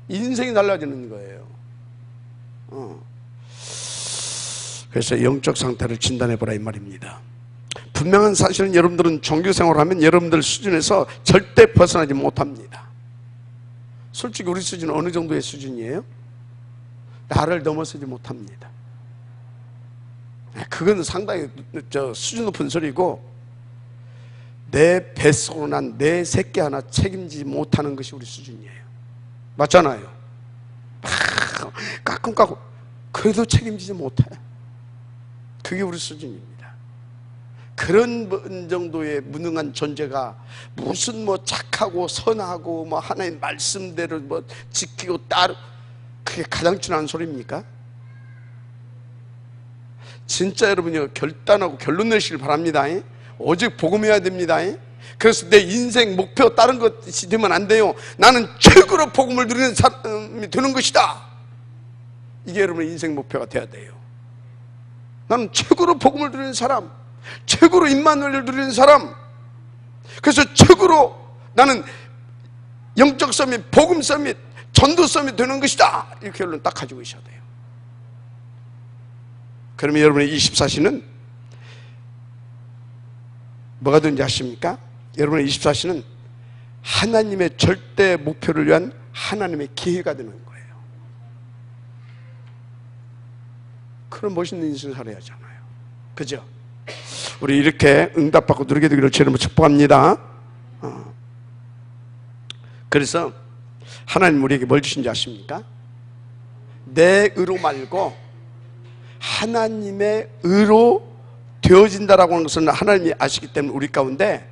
인생이 달라지는 거예요. 그래서 영적 상태를 진단해보라 이 말입니다. 분명한 사실은 여러분들은 종교생활을 하면 여러분들 수준에서 절대 벗어나지 못합니다. 솔직히 우리 수준은 어느 정도의 수준이에요? 나를 넘어서지 못합니다. 그건 상당히 수준 높은 소리고, 내 뱃속으로 난 내 새끼 하나 책임지지 못하는 것이 우리 수준이에요. 맞잖아요. 까꿍까꿍 그래도 책임지지 못해. 그게 우리 수준입니다. 그런 정도의 무능한 존재가 무슨 착하고 선하고 하나님 말씀대로 지키고 따르, 그게 가장 중요한 소리입니까? 진짜 여러분이 결단하고 결론 내시길 바랍니다. 오직 복음해야 됩니다. 그래서 내 인생 목표 다른 것이 되면 안 돼요. 나는 최고로 복음을 누리는 사람이 되는 것이다. 이게 여러분의 인생 목표가 돼야 돼요. 나는 최고로 복음을 누리는 사람, 최고로 임마누엘을 누리는 사람, 그래서 최고로 나는 영적 서밋, 복음 서밋, 전도 서밋 되는 것이다. 이 결론 딱 가지고 있어야 돼요. 그러면 여러분의 24시는 뭐가 되는지 아십니까? 여러분의 24시는 하나님의 절대 목표를 위한 하나님의 기회가 되는 거예요. 그런 멋있는 인생을 살아야 하잖아요. 그죠? 우리 이렇게 응답받고 누리게 되기를 주님으로 축복합니다. 그래서 하나님 우리에게 뭘 주신지 아십니까? 내 의로 말고 하나님의 의로 되어진다라고 하는 것은 하나님이 아시기 때문에 우리 가운데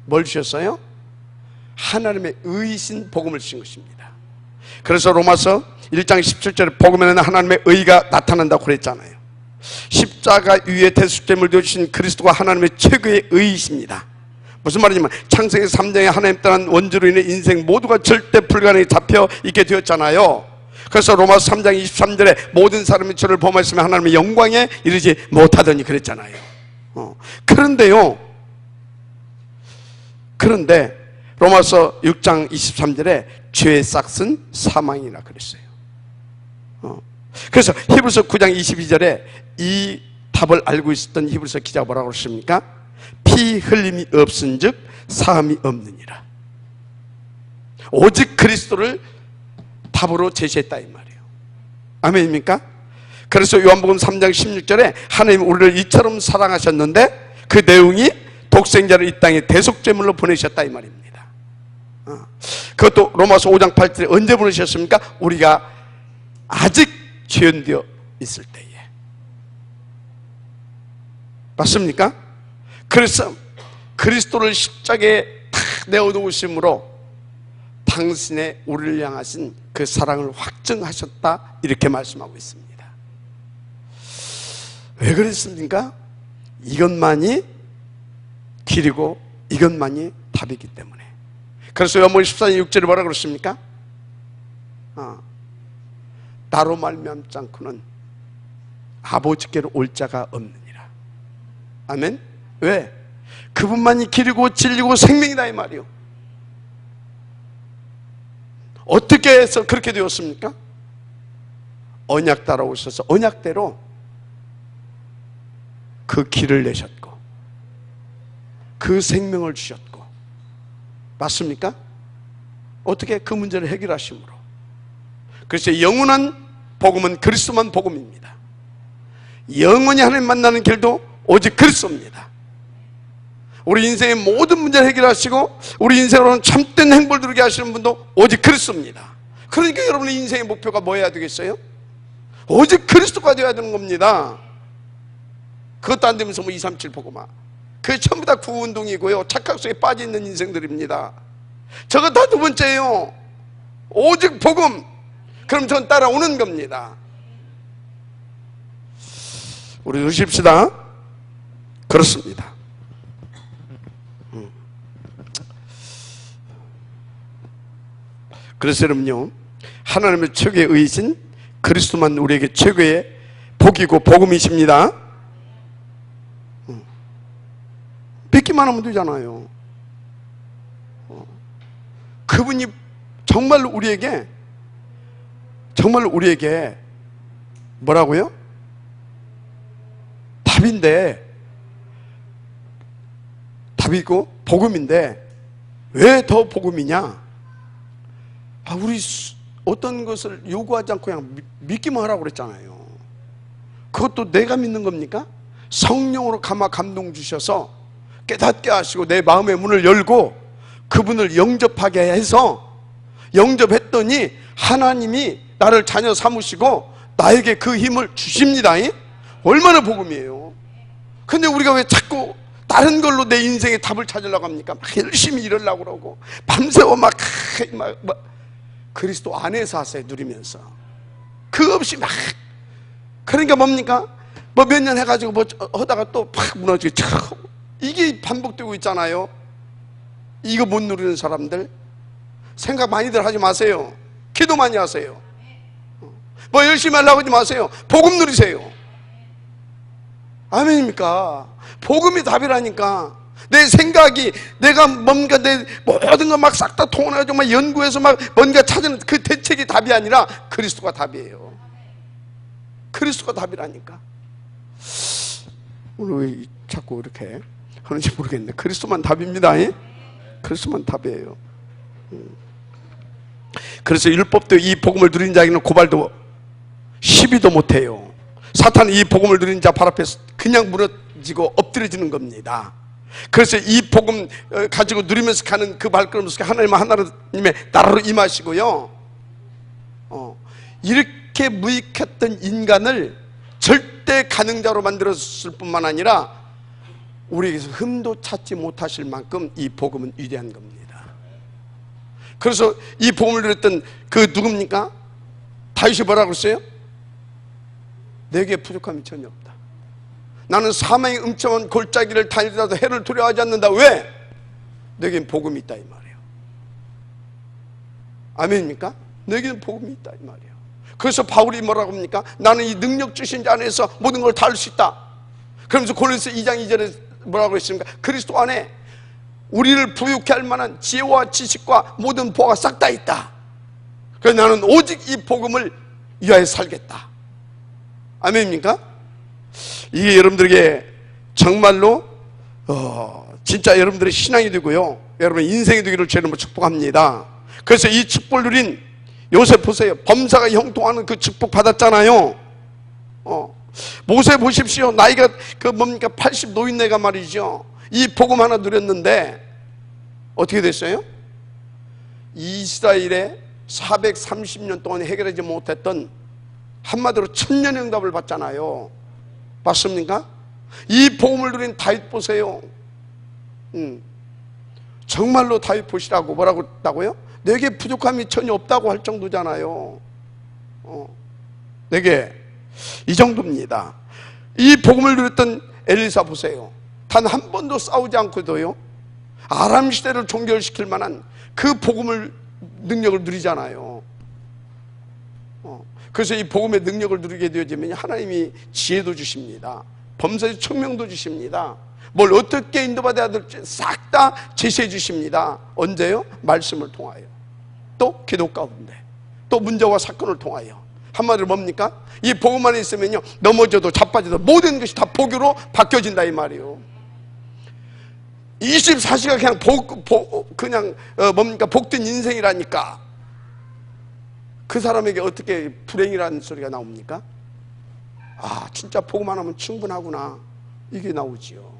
뭘 주셨어요? 하나님의 의이신 복음을 주신 것입니다. 그래서 로마서 1장 17절에 복음에는 하나님의 의가 나타난다고 그랬잖아요. 십자가 위에 대속죄물 되어주신 그리스도가 하나님의 최고의 의이십니다. 무슨 말이냐면 창세기 3장에 하나님 떠난 원죄로 인해 인생 모두가 절대 불가능에 잡혀 있게 되었잖아요. 그래서 로마서 3장 23절에 모든 사람이 저를 범하였으면 하나님의 영광에 이르지 못하더니 그랬잖아요. 그런데 로마서 6장 23절에 죄의 싹은 사망이라 그랬어요. 그래서 히브리서 9장 22절에 이 답을 알고 있었던 히브리서 기자가 뭐라고 그랬습니까? 피 흘림이 없은즉 사함이 없느니라. 오직 그리스도를 답으로 제시했다 이 말이에요. 아멘입니까? 그래서 요한복음 3장 16절에 하나님 우리를 이처럼 사랑하셨는데 그 내용이 독생자를 이 땅에 대속죄물로 보내셨다 이 말입니다. 그것도 로마서 5장 8절에 언제 보내셨습니까? 우리가 아직 죄인되어 있을 때에. 맞습니까? 그래서 그리스도를 십자가에 탁 내어놓으심으로 당신의 우리를 향하신 그 사랑을 확증하셨다, 이렇게 말씀하고 있습니다. 왜 그랬습니까? 이것만이 길이고 이것만이 답이기 때문에. 그래서 요한복음 14장 6절에 뭐라 그랬습니까? 나로 말미암지 않고는 아버지께로 올 자가 없느니라. 아멘. 왜? 그분만이 길이고 진리고 생명이다, 이 말이요. 어떻게 해서 그렇게 되었습니까? 언약 따라오셔서 언약대로 그 길을 내셨고 그 생명을 주셨고. 맞습니까? 어떻게? 그 문제를 해결하심으로. 그래서 영원한 복음은 그리스도만 복음입니다. 영원히 하나님 만나는 길도 오직 그리스도입니다. 우리 인생의 모든 문제를 해결하시고 우리 인생으로는 참된 행복을 누리게 하시는 분도 오직 그리스도입니다. 그러니까 여러분의 인생의 목표가 뭐여야 되겠어요? 오직 그리스도가 되어야 되는 겁니다. 그것도 안 되면서 237 복음화, 그게 전부 다 구운동이고요, 착각 속에 빠져 있는 인생들입니다. 저거 다 두 번째예요. 오직 복음. 그럼 전 따라오는 겁니다. 우리 드십시다. 그렇습니다. 그래서 여러분요, 하나님의 최고의 의신 그리스도만 우리에게 최고의 복이고 복음이십니다. 믿기만 하면 되잖아요. 그분이 정말 우리에게 뭐라고요? 답이고 복음인데 왜 더 복음이냐? 우리 어떤 것을 요구하지 않고 그냥 믿기만 하라고 그랬잖아요. 그것도 내가 믿는 겁니까? 성령으로 감동 주셔서 깨닫게 하시고 내 마음의 문을 열고 그분을 영접하게 해서, 영접했더니 하나님이 나를 자녀 삼으시고 나에게 그 힘을 주십니다. 얼마나 복음이에요. 근데 우리가 왜 자꾸 다른 걸로 내 인생의 답을 찾으려고 합니까? 막 열심히 일하려고 그러고 밤새워 막 그리스도 안에서 하세요. 누리면서 그 없이 막. 그러니까 뭡니까? 뭐 몇 년 해가지고 뭐 하다가 또 팍 무너지고 이게 반복되고 있잖아요. 이거 못 누리는 사람들 생각 많이들 하지 마세요. 기도 많이 하세요. 뭐 열심히 하려고 하지 마세요. 복음 누리세요. 아멘입니까? 복음이 답이라니까. 내 생각이, 내가 뭔가 내 모든 거 막 싹 다 통해가지고 막 연구해서 막 뭔가 찾는 그 대책이 답이 아니라 그리스도가 답이에요. 그리스도가 답이라니까. 오늘 왜 자꾸 이렇게 하는지 모르겠네. 그리스도만 답입니다. 그리스도만 답이에요. 그래서 율법도 이 복음을 누린 자에게는 고발도 시비도 못해요. 사탄은 이 복음을 누린 자 발 앞에 그냥 무너지고 엎드려지는 겁니다. 그래서 이 복음 가지고 누리면서 가는 그 발걸음 속에 하나님의 나라로 임하시고요, 이렇게 무익했던 인간을 절대 가능자로 만들었을 뿐만 아니라 우리에게서 흠도 찾지 못하실 만큼 이 복음은 위대한 겁니다. 그래서 이 복음을 누렸던 그 누굽니까? 다윗이 뭐라고 했어요? 내게 부족함이 전혀 없다. 나는 사망의 음침한 골짜기를 다니더라도 해를 두려워하지 않는다. 왜? 내겐 복음이 있다, 이 말이에요. 아멘입니까? 내게는 복음이 있다, 이 말이에요. 그래서 바울이 뭐라고 합니까? 나는 이 능력 주신 자 안에서 모든 걸 다 할 수 있다. 그러면서 고린도서 2장 2절에 뭐라고 했습니까? 그리스도 안에 우리를 부유케 할 만한 지혜와 지식과 모든 보화가 싹 다 있다. 그래서 나는 오직 이 복음을 위하여 살겠다. 아멘입니까? 이게 여러분들에게 정말로 진짜 여러분들의 신앙이 되고요, 여러분의 인생이 되기를 주님으로 축복합니다. 그래서 이 축복을 누린 요셉 보세요. 범사가 형통하는 그 축복 받았잖아요. 모세 보십시오. 나이가 그 뭡니까? 80 노인네가 말이죠. 이 복음 하나 누렸는데 어떻게 됐어요? 이스라엘에 430년 동안 해결하지 못했던, 한마디로 천년응답을 받잖아요. 맞습니까? 이 복음을 누린 다윗 보세요. 정말로 다윗 보시라고 뭐라고 했다고요? 내게 부족함이 전혀 없다고 할 정도잖아요. 내게 이 정도입니다. 이 복음을 누렸던 엘리사 보세요. 단 한 번도 싸우지 않고도요, 아람 시대를 종결시킬 만한 그 복음을 능력을 누리잖아요. 그래서 이 복음의 능력을 누리게 되어지면 하나님이 지혜도 주십니다. 범사의 총명도 주십니다. 뭘 어떻게 인도받아야 될지 싹 다 제시해 주십니다. 언제요? 말씀을 통하여, 또 기도 가운데, 또 문제와 사건을 통하여. 한마디로 뭡니까? 이 복음 안에 있으면요, 넘어져도 자빠져도 모든 것이 다 복으로 바뀌어진다 이 말이에요. 24시간 그냥 뭡니까? 복된 인생이라니까. 그 사람에게 어떻게 불행이라는 소리가 나옵니까? 아, 진짜 복음 하나면 충분하구나, 이게 나오지요.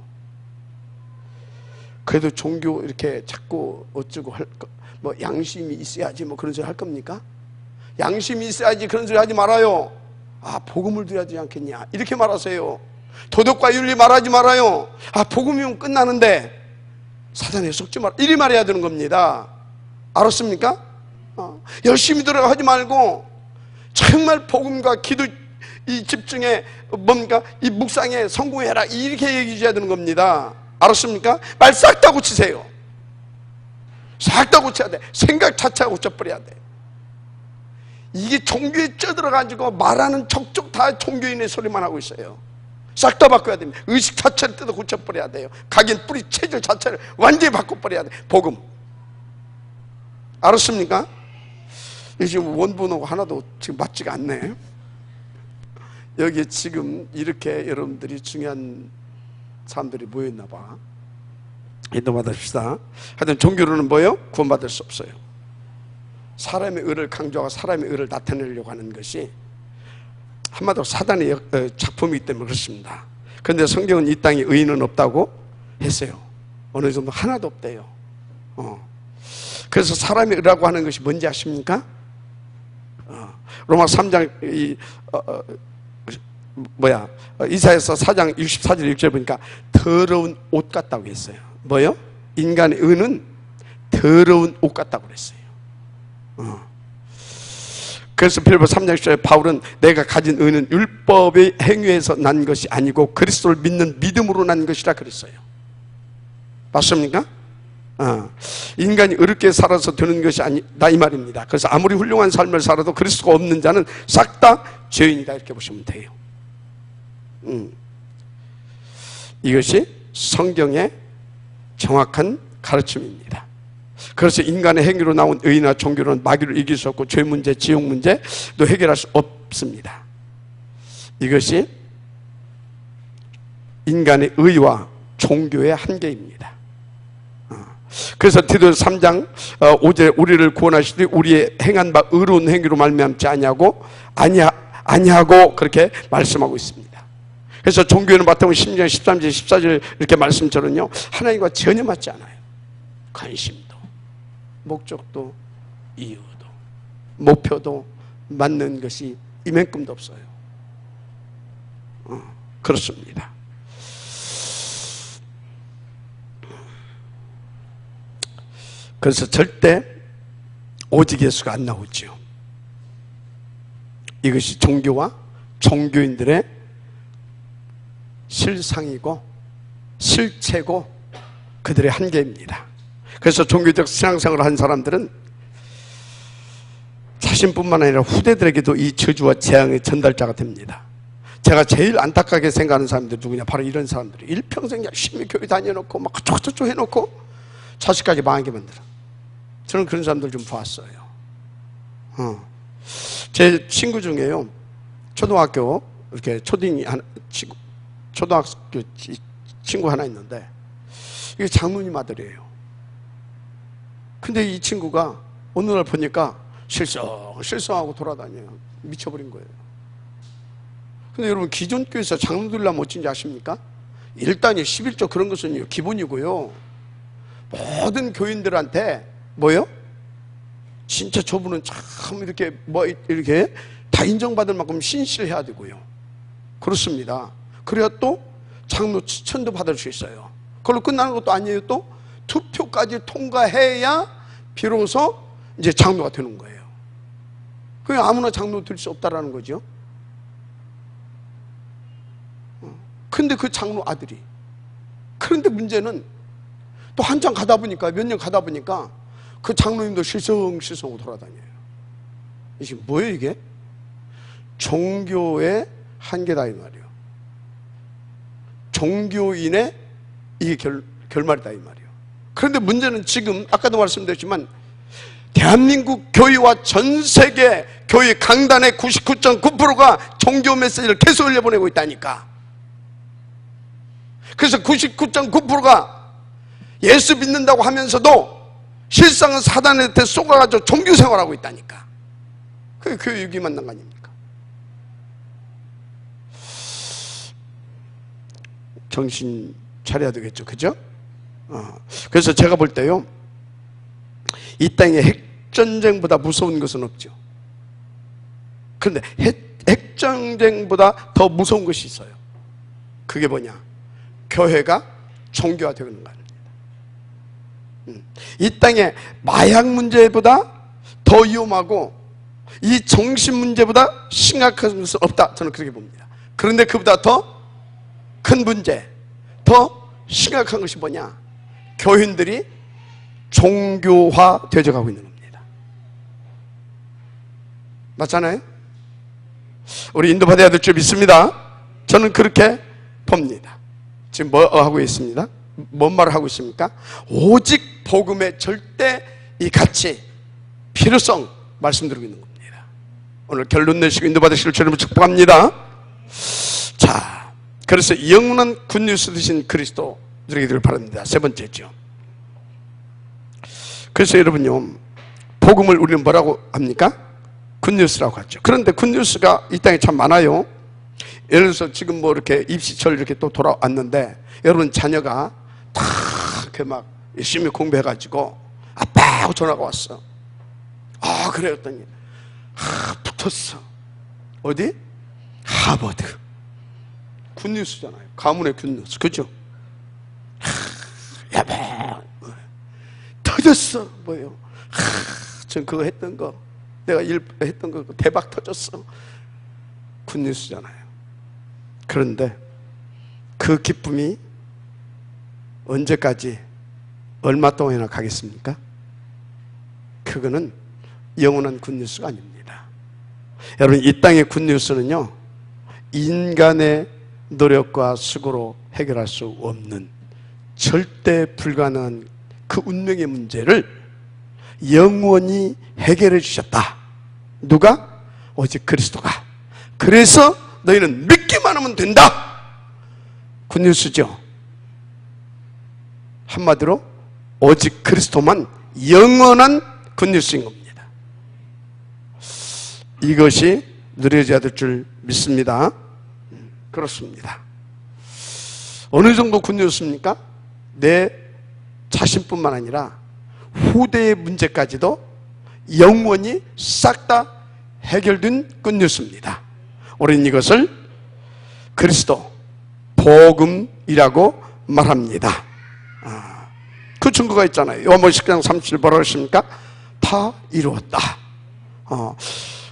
그래도 종교 이렇게 자꾸 어쩌고 뭐 양심이 있어야지 뭐 그런 소리 할 겁니까? 양심이 있어야지 그런 소리 하지 말아요. 아, 복음을 드려야 되지 않겠냐, 이렇게 말하세요. 도덕과 윤리 말하지 말아요. 아, 복음이면 끝나는데 사단에 속지 마라, 이리 말해야 되는 겁니다. 알았습니까? 열심히 들어가 하지 말고 정말 복음과 기도 이 집중에 뭡니까? 이 묵상에 성공해라, 이렇게 얘기해 줘야 되는 겁니다. 알았습니까? 말 싹 다 고치세요. 싹 다 고쳐야 돼. 생각 자체가 고쳐버려야 돼. 이게 종교에 쪄들어가지고 말하는 척척 다 종교인의 소리만 하고 있어요. 싹 다 바꿔야 됩니다. 의식 자체를 뜯어 고쳐버려야 돼요. 각인 뿌리 체질 자체를 완전히 바꿔버려야 돼. 복음. 알았습니까? 지금 원본하고 하나도 지금 맞지가 않네. 여기 지금 이렇게 여러분들이 중요한 사람들이 모였나 봐. 인도받읍시다. 하여튼 종교로는 뭐예요? 구원받을 수 없어요. 사람의 의를 강조하고 사람의 의를 나타내려고 하는 것이 한마디로 사단의 작품이기 때문에 그렇습니다. 그런데 성경은 이 땅에 의인은 없다고 했어요. 어느 정도 하나도 없대요. 그래서 사람의 의라고 하는 것이 뭔지 아십니까? 로마 3장 이사야서 4장 64절 6절 보니까 더러운 옷 같다고 했어요. 뭐요? 인간의 의는 더러운 옷 같다고 그랬어요. 그래서 빌립보서 3장 10절에 바울은 내가 가진 의는 율법의 행위에서 난 것이 아니고 그리스도를 믿는 믿음으로 난 것이라 그랬어요. 맞습니까? 인간이 어렵게 살아서 되는 것이 아니다 이 말입니다. 그래서 아무리 훌륭한 삶을 살아도 그리스도가 없는 자는 싹 다 죄인이다, 이렇게 보시면 돼요. 이것이 성경의 정확한 가르침입니다. 그래서 인간의 행위로 나온 의나 종교는 마귀를 이길 수 없고 죄 문제, 지옥 문제도 해결할 수 없습니다. 이것이 인간의 의와 종교의 한계입니다. 그래서 디도서 3장 5절에 우리를 구원하시되 우리의 행한 바 의로운 행위로 말미암지 아니하고 그렇게 말씀하고 있습니다. 그래서 종교에는 바탕은 10장 13절 14절 이렇게 말씀처럼요, 하나님과 전혀 맞지 않아요. 관심도 목적도 이유도 목표도 맞는 것이 이만큼도 없어요. 그렇습니다. 그래서 절대 오직 예수가 안 나오죠. 이것이 종교와 종교인들의 실상이고 실체고 그들의 한계입니다. 그래서 종교적 신앙생활을 한 사람들은 자신뿐만 아니라 후대들에게도 이 저주와 재앙의 전달자가 됩니다. 제가 제일 안타깝게 생각하는 사람들이 누구냐? 바로 이런 사람들이 일평생 열심히 교회 다녀놓고 막 저쪽 해놓고 자식까지 망하게 만들어. 저는 그런 사람들 좀 봤어요. 제 친구 중에요, 초등학교 이렇게 초딩이 하나, 초등학교 친구 하나 있는데 이게 장로님 아들이에요. 근데 이 친구가 어느 날 보니까 실성하고 돌아다녀요. 미쳐버린 거예요. 근데 여러분, 기존 교회에서 장로들이라면 어쩐지 아십니까? 1단위 11조 그런 것은 기본이고요, 모든 교인들한테 뭐예요? 진짜 저분은 참 이렇게 이렇게 다 인정받을 만큼 신실해야 되고요. 그렇습니다. 그래야 또 장로 추천도 받을 수 있어요. 그걸로 끝나는 것도 아니에요. 또 투표까지 통과해야 비로소 이제 장로가 되는 거예요. 그냥 아무나 장로 될 수 없다라는 거죠. 근데 그 장로 아들이, 그런데 문제는 또 한참 가다 보니까, 몇 년 가다 보니까 그 장로님도 실성실성으로 돌아다녀요. 이게 뭐예요 이게? 종교의 한계다 이 말이에요. 종교인의 이게 결말이다 이 말이에요. 그런데 문제는 지금 아까도 말씀드렸지만 대한민국 교회와 전 세계 교회 강단의 99.9%가 종교 메시지를 계속 흘려보내고 있다니까. 그래서 99.9%가 예수 믿는다고 하면서도 실상은 사단한테 쏘가가지고 종교 생활하고 있다니까. 그게 교회 유기만난 거 아닙니까? 정신 차려야 되겠죠, 그죠? 그래서 제가 볼 때요, 이 땅에 핵전쟁보다 무서운 것은 없죠. 그런데 핵전쟁보다 더 무서운 것이 있어요. 그게 뭐냐? 교회가 종교화되는 겁니다. 이 땅에 마약 문제보다 더 위험하고 이 정신 문제보다 심각한 것은 없다, 저는 그렇게 봅니다. 그런데 그보다 더 큰 문제, 더 심각한 것이 뭐냐? 교인들이 종교화 되어가고 있는 겁니다. 맞잖아요? 우리 인도받아야 될 줄 믿습니다. 저는 그렇게 봅니다. 지금 뭐 하고 있습니다? 뭔 말을 하고 있습니까? 오직 복음의 절대 이 가치, 필요성 말씀드리고 있는 겁니다. 오늘 결론 내시고 인도받으실 줄 축복합니다. 자, 그래서 영원한 굿뉴스 되신 그리스도 누리기를 바랍니다. 세 번째죠. 그래서 여러분요, 복음을 우리는 뭐라고 합니까? 굿뉴스라고 하죠. 그런데 굿뉴스가 이 땅에 참 많아요. 예를 들어서 지금 뭐 이렇게 입시철 이렇게 또 돌아왔는데, 여러분 자녀가 다 이렇게 막 열심히 공부해가지고 아빠 하고 전화가 왔어. 아, 그래 했더니 붙었어. 어디? 하버드. 굿뉴스잖아요. 가문의 굿뉴스, 그죠? 야배 터졌어. 뭐예요? 전 그거 했던 거, 내가 했던 거 대박 터졌어. 굿뉴스잖아요. 그런데 그 기쁨이 언제까지, 얼마 동안이나 가겠습니까? 그거는 영원한 굿뉴스가 아닙니다. 여러분, 이 땅의 굿뉴스는요, 인간의 노력과 수고로 해결할 수 없는 절대 불가능한 그 운명의 문제를 영원히 해결해 주셨다. 누가? 오직 그리스도가. 그래서 너희는 믿기만 하면 된다. 굿뉴스죠. 한마디로 오직 그리스도만 영원한 굿뉴스인 겁니다. 이것이 누려져야 될 줄 믿습니다. 그렇습니다. 어느 정도 굿뉴스입니까? 내 자신뿐만 아니라 후대의 문제까지도 영원히 싹 다 해결된 굿뉴스입니다. 우리는 이것을 그리스도 복음이라고 말합니다. 그 증거가 있잖아요. 요한복음 10장 37절 뭐라고 했습니까? 다 이루었다.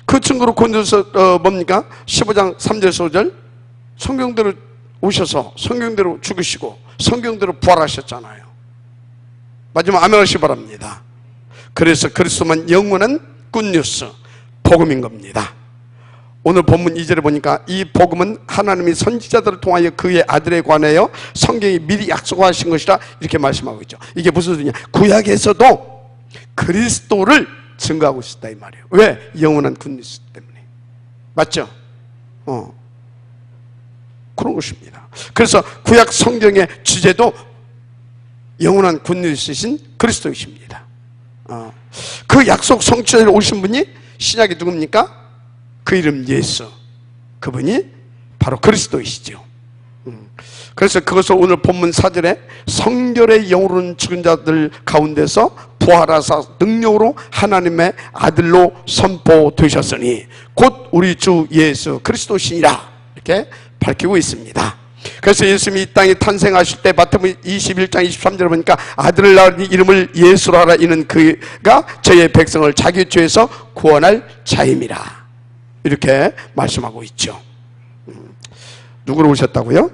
그 증거로 굿뉴스 뭡니까? 15장 3절 4절 성경대로 오셔서 성경대로 죽으시고 성경대로 부활하셨잖아요. 마지막 아멘 하시기 바랍니다. 그래서 그리스도만 영원한 굿뉴스, 복음인 겁니다. 오늘 본문 2절에 보니까 이 복음은 하나님이 선지자들을 통하여 그의 아들에 관하여 성경이 미리 약속하신 것이라 이렇게 말씀하고 있죠. 이게 무슨 소리냐? 구약에서도 그리스도를 증거하고 있었다 이 말이에요. 왜? 영원한 굿뉴스 때문에. 맞죠? 그런 것입니다. 그래서 구약 성경의 주제도 영원한 굿뉴스이신 그리스도이십니다. 그 약속 성취자로 오신 분이 신약이 누굽니까? 그 이름 예수. 그분이 바로 그리스도이시죠. 그래서 그것을 오늘 본문 4절에 성결의 영으로는 죽은 자들 가운데서 부활하사 능력으로 하나님의 아들로 선포되셨으니 곧 우리 주 예수 그리스도시니라 이렇게 밝히고 있습니다. 그래서 예수님이 이 땅에 탄생하실 때 마태복음 21장 23절에 보니까 아들을 낳으니 이름을 예수로 하라. 이는 그가 저의 백성을 자기 죄에서 구원할 자임이라. 이렇게 말씀하고 있죠. 누구로 오셨다고요?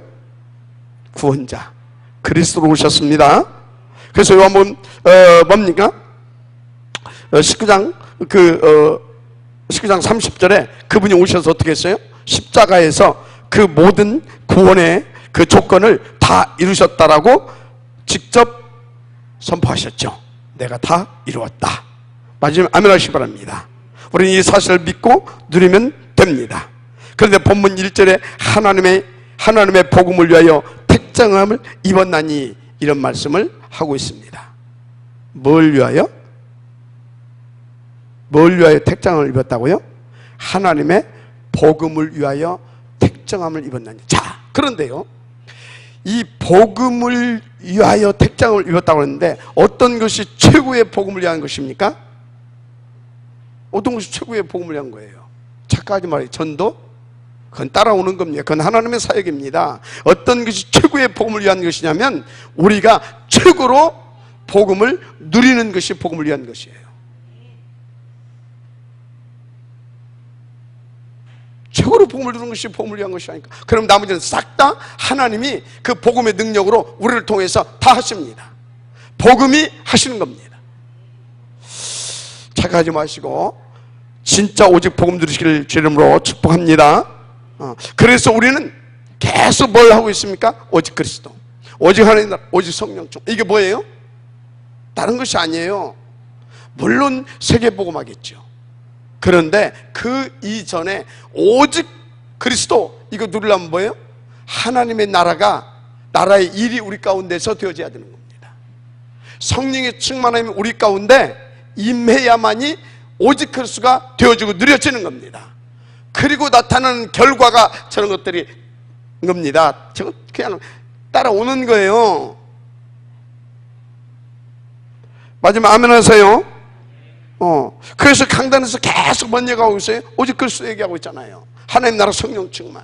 구원자 그리스도로 오셨습니다. 그래서 요한복음 뭡니까? 19장 19장 30절에 그분이 오셔서 어떻게 했어요? 십자가에서 그 모든 구원의 그 조건을 다 이루셨다라고 직접 선포하셨죠. 내가 다 이루었다. 마지막에 아멘 하시기 바랍니다. 우리는 이 사실을 믿고 누리면 됩니다. 그런데 본문 1절에 하나님의 복음을 위하여 택정함을 입었나니 이런 말씀을 하고 있습니다. 뭘 위하여? 뭘 위하여 택정함을 입었다고요? 하나님의 복음을 위하여 택정함을 입었나니. 자, 그런데요, 이 복음을 위하여 택정함을 입었다고 했는데 어떤 것이 최고의 복음을 위한 것입니까? 어떤 것이 최고의 복음을 위한 거예요? 착각하지 말아요. 전도? 그건 따라오는 겁니다. 그건 하나님의 사역입니다. 어떤 것이 최고의 복음을 위한 것이냐면 우리가 최고로 복음을 누리는 것이 복음을 위한 것이에요. 최고로 복음을 누리는 것이 복음을 위한 것이 아닐까. 그럼 나머지는 싹 다 하나님이 그 복음의 능력으로 우리를 통해서 다 하십니다. 복음이 하시는 겁니다. 착각하지 마시고 진짜 오직 복음 들으시길 주 이름으로 축복합니다. 그래서 우리는 계속 뭘 하고 있습니까? 오직 그리스도, 오직 하나님 나라, 오직 성령 중. 이게 뭐예요? 다른 것이 아니에요. 물론 세계복음하겠죠. 그런데 그 이전에 오직 그리스도 이거 누리려면 뭐예요? 하나님의 나라의 일이 우리 가운데서 되어져야 되는 겁니다. 성령의 충만함이 우리 가운데 임해야만이 오직 그리스도가 되어지고 누려지는 겁니다. 그리고 나타나는 결과가 저런 것들이 겁니다. 저거 그냥 따라오는 거예요. 마지막 아멘 하세요. 그래서 강단에서 계속 뭔 얘기하고 있어요? 오직 그리스도 얘기하고 있잖아요. 하나님 나라 성령 충만.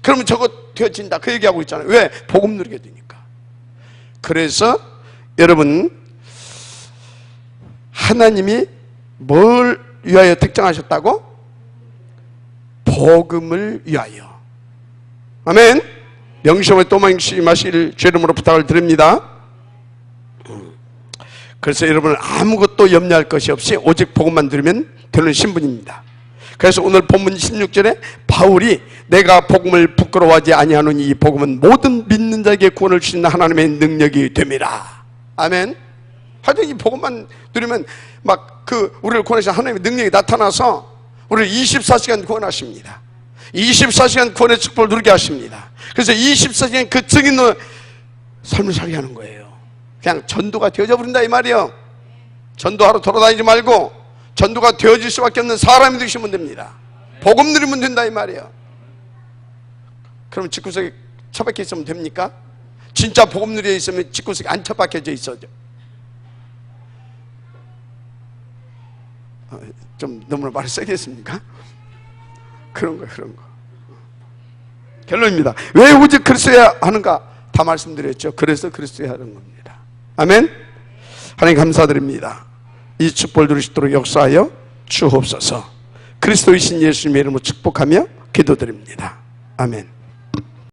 그러면 저거 되어진다 그 얘기하고 있잖아요. 왜? 복음 누리게 되니까. 그래서 여러분, 하나님이 뭘 위하여 택정하셨다고? 복음을 위하여. 아멘. 명심하여 또 명심하실 주 이름으로 부탁을 드립니다. 그래서 여러분은 아무것도 염려할 것이 없이 오직 복음만 들으면 되는 신분입니다. 그래서 오늘 본문 16절에 바울이 내가 복음을 부끄러워하지 아니하노니 이 복음은 모든 믿는 자에게 구원을 주시는 하나님의 능력이 됨이라. 아멘. 하여튼 이 복음만 들으면 막 우리를 구원하시는 하나님의 능력이 나타나서 우리를 24시간 구원하십니다. 24시간 구원의 축복을 누리게 하십니다. 그래서 24시간 그 증인의 삶을 살게 하는 거예요. 그냥 전도가 되어져 버린다 이 말이에요. 전도하러 돌아다니지 말고 전도가 되어질 수밖에 없는 사람이 되시면 됩니다. 복음 누리면 된다 이 말이에요. 그럼 집구석에 처박혀 있으면 됩니까? 진짜 복음 누리에 있으면 집구석에 안 처박혀져 있어죠. 좀 너무나 말을 세게 했습니까? 그런 거. 결론입니다. 왜 오직 그리스도야 하는가? 다 말씀드렸죠. 그래서 그리스도야 하는 겁니다. 아멘. 하나님 감사드립니다. 이 축복을 누리시도록 역사하여 주옵소서. 그리스도이신 예수님의 이름으로 축복하며 기도드립니다. 아멘.